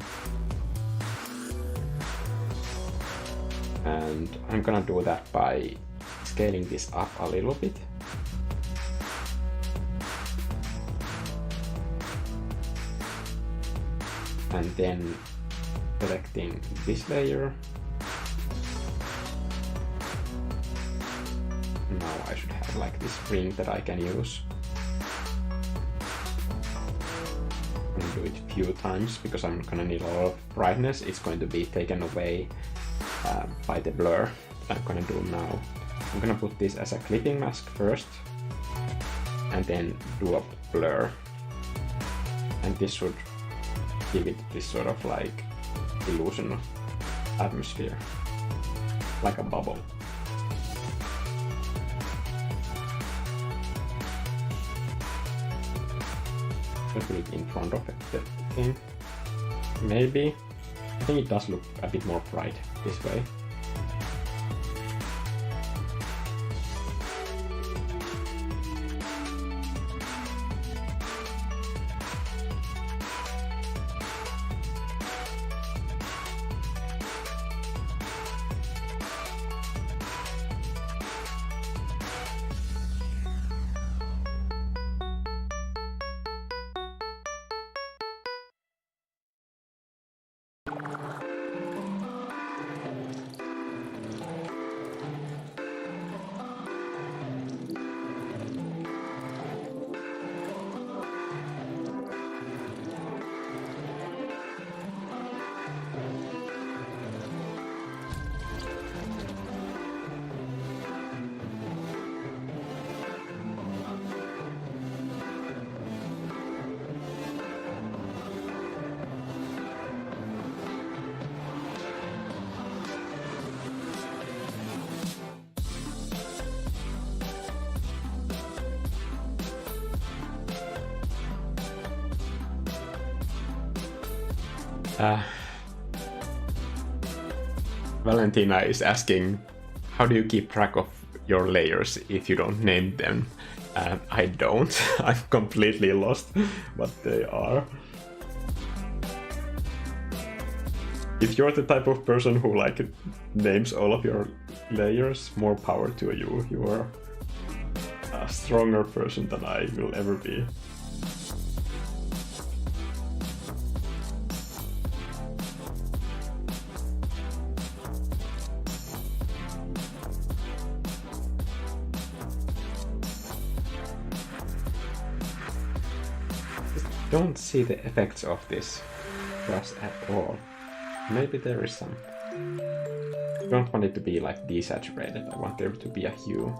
And I'm gonna do that by scaling this up a little bit. And then selecting this layer. Now I should have like this ring that I can use. I'm gonna do it a few times because I'm gonna need a lot of brightness. It's going to be taken away by the blur that I'm gonna do now. I'm gonna put this as a clipping mask first, and then do a blur. And this should give it this sort of like illusion of atmosphere, like a bubble. I'll put it in front of the thing. Maybe. I think it does look a bit more bright this way. Valentina is asking how do you keep track of your layers if you don't name them? I don't. I'm completely lost what they are. If you're the type of person who like names all of your layers, more power to you. You are a stronger person than I will ever be. Don't see the effects of this brush at all. Maybe there is some. I don't want it to be like desaturated, I want there to be a hue.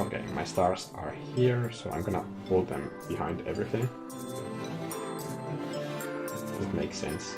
Okay, my stars are here, so I'm gonna pull them behind everything. It makes sense.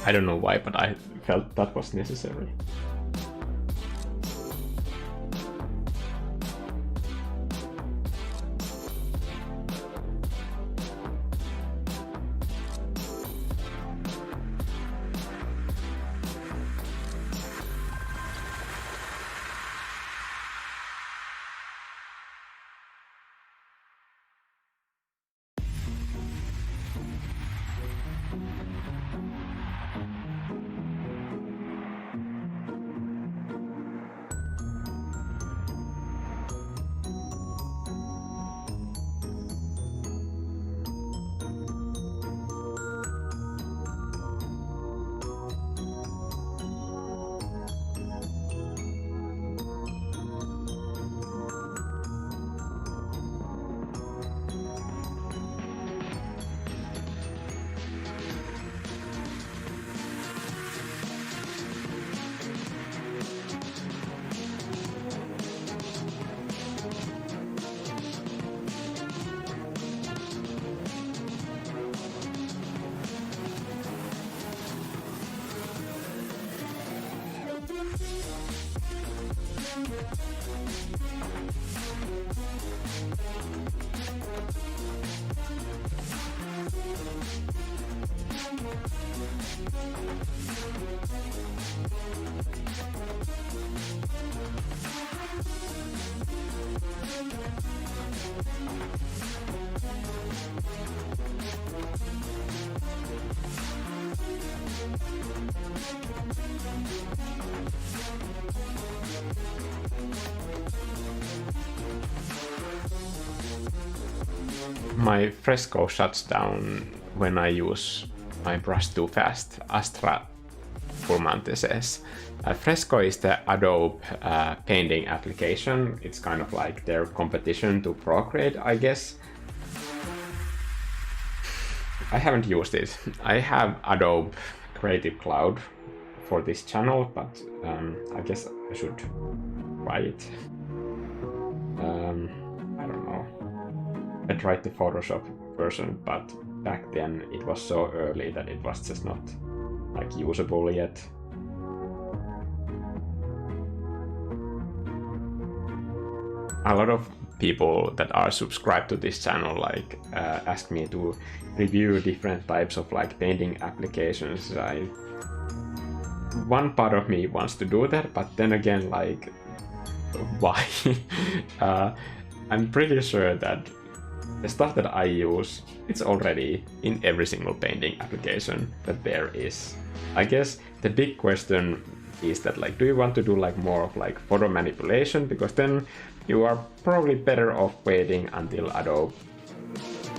I don't know why, but I felt that was necessary. My fresco shuts down when I use my brush too fast, Astra Fulmante says. Fresco is the Adobe painting application. It's kind of like their competition to Procreate, I guess. I haven't used it. I have Adobe Creative Cloud for this channel, but I guess I should try it. I don't know. I tried the Photoshop version, but back then it was so early that it was just not like usable yet. A lot of people that are subscribed to this channel like ask me to review different types of like painting applications. One part of me wants to do that, but then again, like, why? I'm pretty sure that the stuff that I use, it's already in every single painting application that there is. I guess the big question is that, like, do you want to do like more of like photo manipulation? Because then you are probably better off waiting until Adobe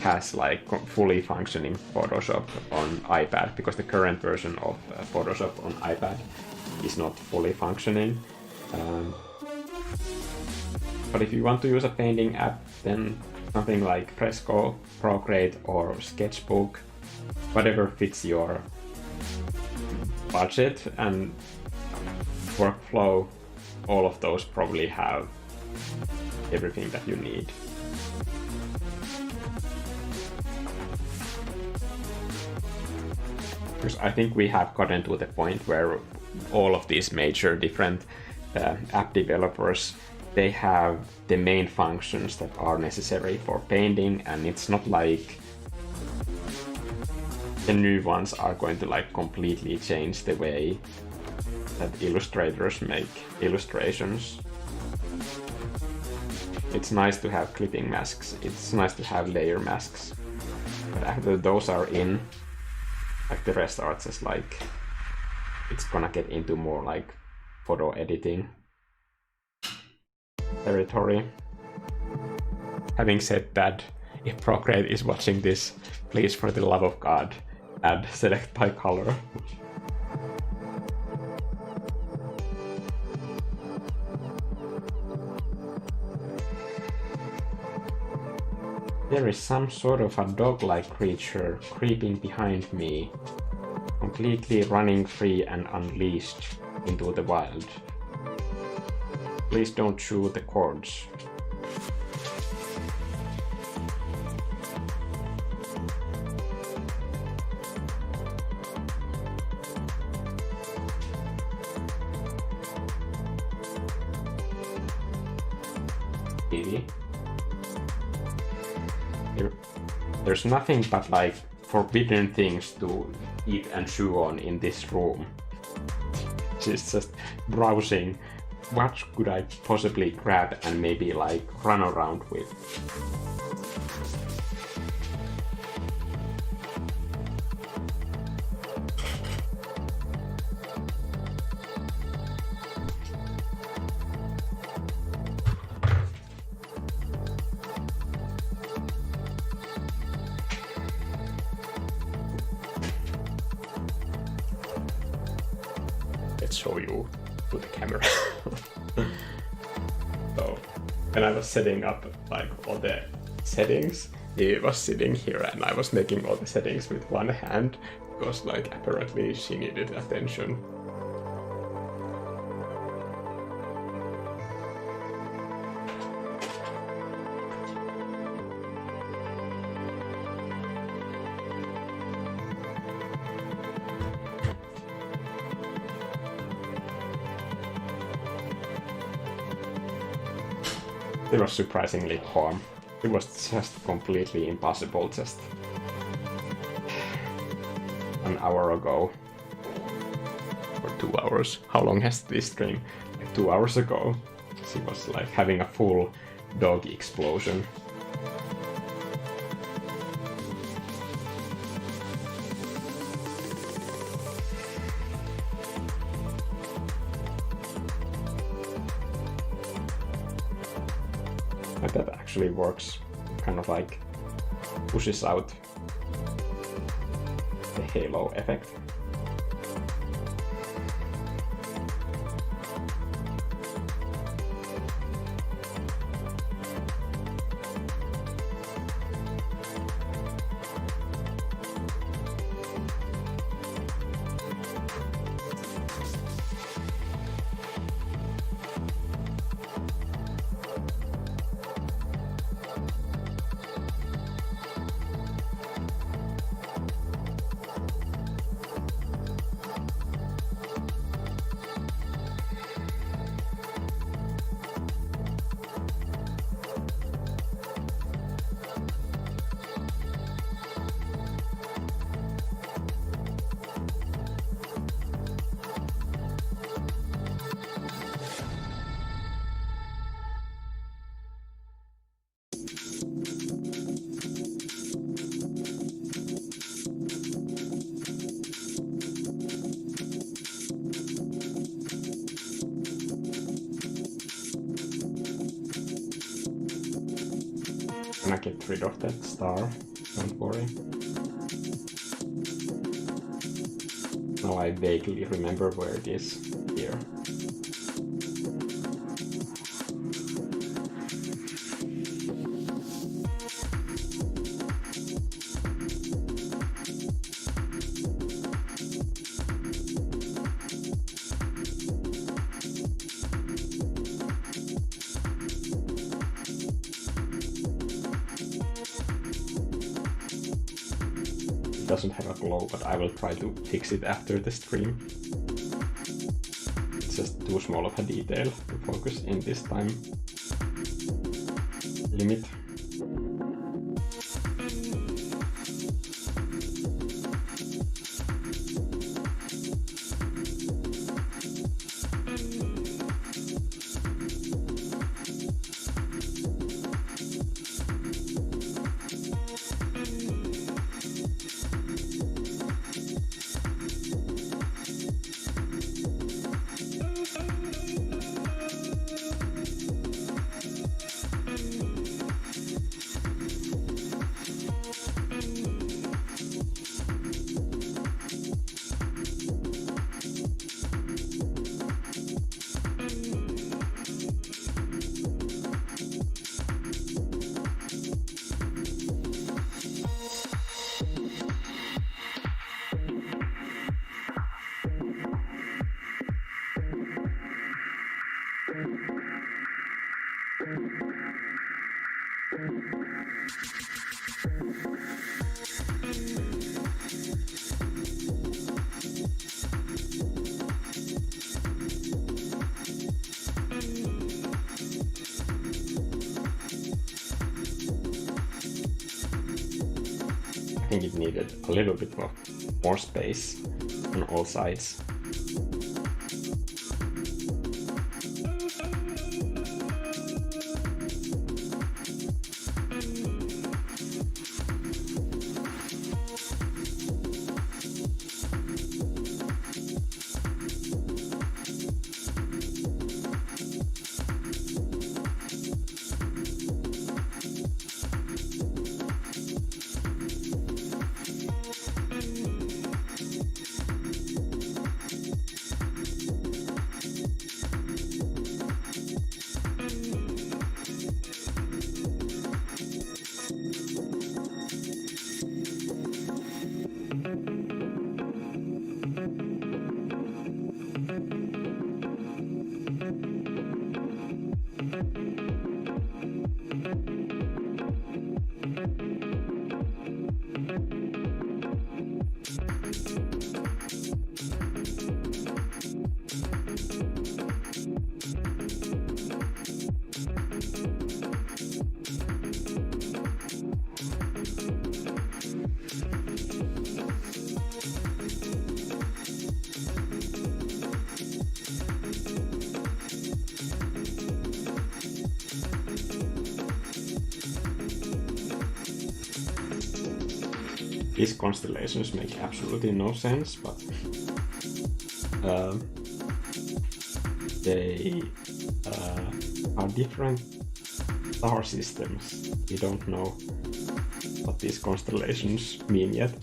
has like fully functioning Photoshop on iPad, because the current version of Photoshop on iPad is not fully functioning. But if you want to use a painting app, then something like Fresco, Procreate, or Sketchbook, whatever fits your budget and workflow, all of those probably have everything that you need. Because I think we have gotten to the point where all of these major different app developers, they have the main functions that are necessary for painting, and it's not like the new ones are going to like completely change the way that illustrators make illustrations. It's nice to have clipping masks, it's nice to have layer masks, but after those are in, like the rest are just like, it's gonna get into more like photo editing territory. Having said that, if Procreate is watching this, please, for the love of God, add select by color. There is some sort of a dog-like creature creeping behind me, completely running free and unleashed into the wild. Please don't chew the cords. There's nothing but like forbidden things to eat and chew on in this room. She's just browsing what could I possibly grab and maybe like run around with. Let's show you to the camera. So when I was setting up like all the settings, he was sitting here and I was making all the settings with one hand because like apparently she needed attention. It was surprisingly calm. It was just completely impossible just an hour ago. Or 2 hours. How long has this stream? Like 2 hours ago. She was like having a full dog explosion. But that actually works, kind of like pushes out the halo effect. gonna get rid of that star, don't worry. Now I vaguely remember where it is here. Doesn't have a glow, but I will try to fix it after the stream. It's just too small of a detail to focus in this time limit. I think it needed a little bit more space on all sides. These constellations make absolutely no sense, but they are different star systems. We don't know what these constellations mean yet.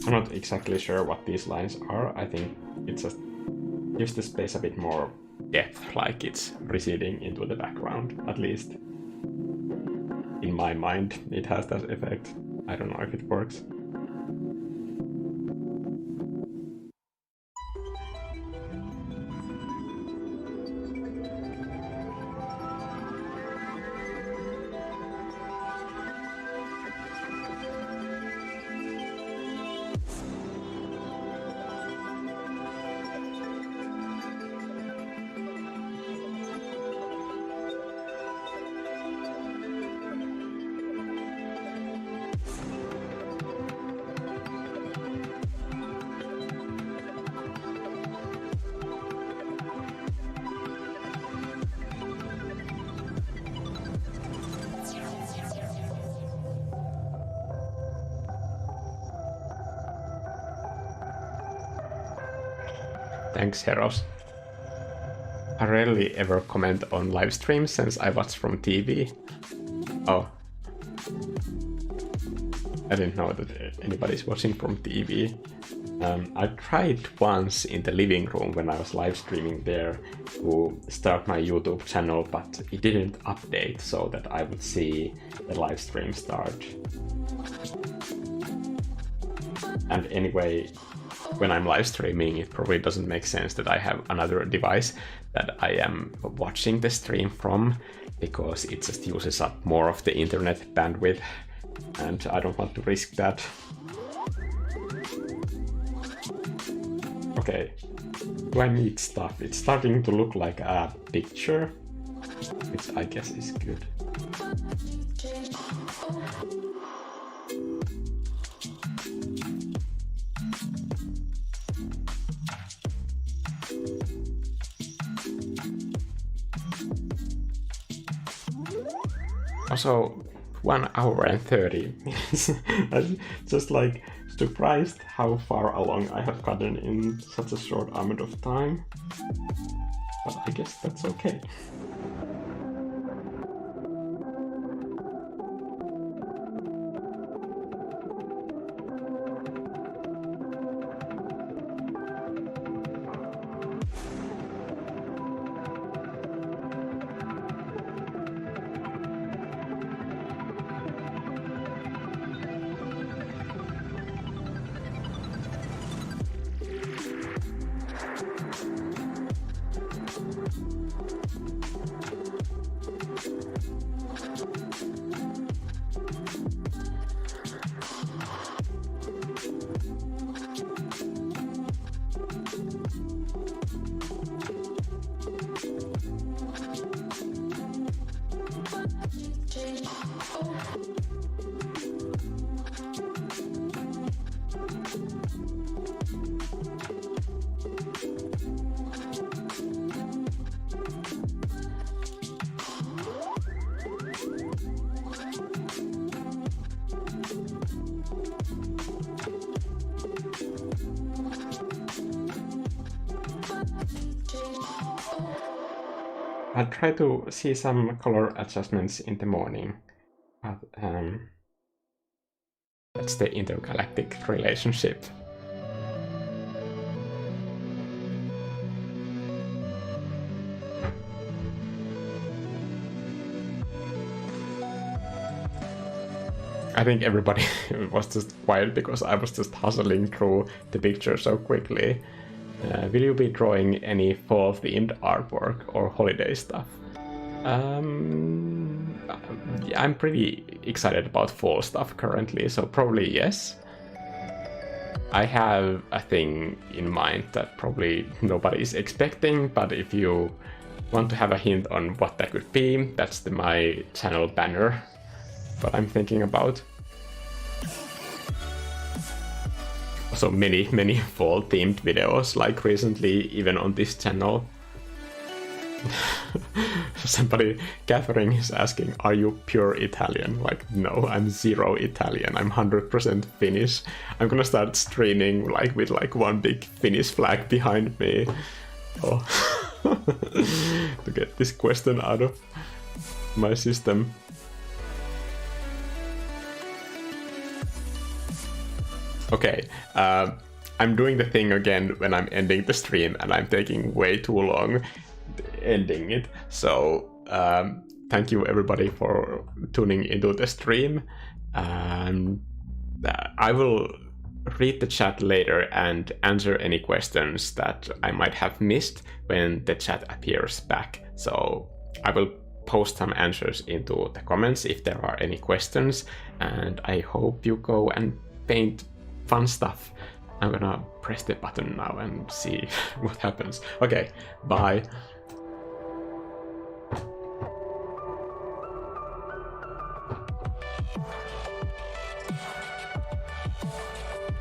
I'm not exactly sure what these lines are. I think it just gives the space a bit more depth, like it's receding into the background, at least. In my mind, it has that effect. I don't know if it works. Thanks, Heros. I rarely ever comment on live streams since I watch from TV. Oh. I didn't know that anybody's watching from TV. I tried once in the living room when I was live streaming there to start my YouTube channel, but it didn't update so that I would see the live stream start. And anyway, when I'm live streaming, it probably doesn't make sense that I have another device that I am watching the stream from, because it just uses up more of the internet bandwidth, and I don't want to risk that. Okay, do I need stuff? It's starting to look like a picture, which I guess is good. Also, 1 hour and 30 minutes. I'm just like surprised how far along I have gotten in such a short amount of time. But I guess that's okay. I'll try to see some color adjustments in the morning, but that's the intergalactic relationship. I think everybody was just quiet because I was just hustling through the picture so quickly. Will you be drawing any fall-themed artwork or holiday stuff? I'm pretty excited about fall stuff currently, so probably yes. I have a thing in mind that probably nobody is expecting, but if you want to have a hint on what that could be, that's my channel banner, what I'm thinking about. So many fall themed videos, like recently even on this channel. Somebody, Catherine, is asking, are you pure Italian? Like, no, I'm 0 Italian, I'm 100% Finnish. I'm gonna start streaming like with like one big Finnish flag behind me. Oh. To get this question out of my system. Okay, I'm doing the thing again when I'm ending the stream, and I'm taking way too long ending it. So thank you everybody for tuning into the stream. I will read the chat later and answer any questions that I might have missed when the chat appears back. So I will post some answers into the comments if there are any questions, and I hope you go and paint fun stuff. I'm gonna press the button now and see what happens. Okay, bye.